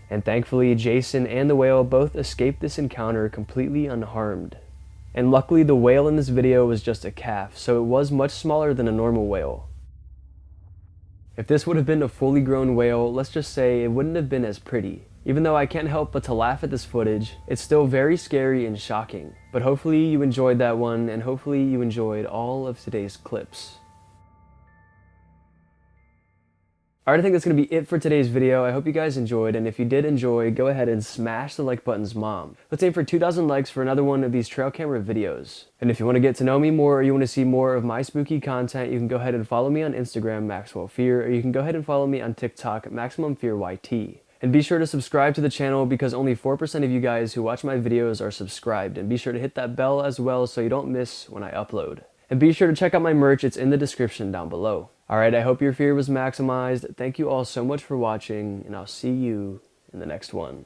And thankfully, Jason and the whale both escaped this encounter completely unharmed. And luckily the whale in this video was just a calf, so it was much smaller than a normal whale. If this would have been a fully grown whale, let's just say it wouldn't have been as pretty. Even though I can't help but to laugh at this footage, it's still very scary and shocking. But hopefully you enjoyed that one, and hopefully you enjoyed all of today's clips. Alright, I think that's going to be it for today's video. I hope you guys enjoyed, and if you did enjoy, go ahead and smash the like button's mom. Let's aim for 2,000 likes for another one of these trail camera videos. And if you want to get to know me more, or you want to see more of my spooky content, you can go ahead and follow me on Instagram, Maxwell Fear, or you can go ahead and follow me on TikTok, Maximum Fear YT. And be sure to subscribe to the channel because only 4% of you guys who watch my videos are subscribed, and be sure to hit that bell as well so you don't miss when I upload. And be sure to check out my merch, it's in the description down below. Alright, I hope your fear was maximized. Thank you all so much for watching, and I'll see you in the next one.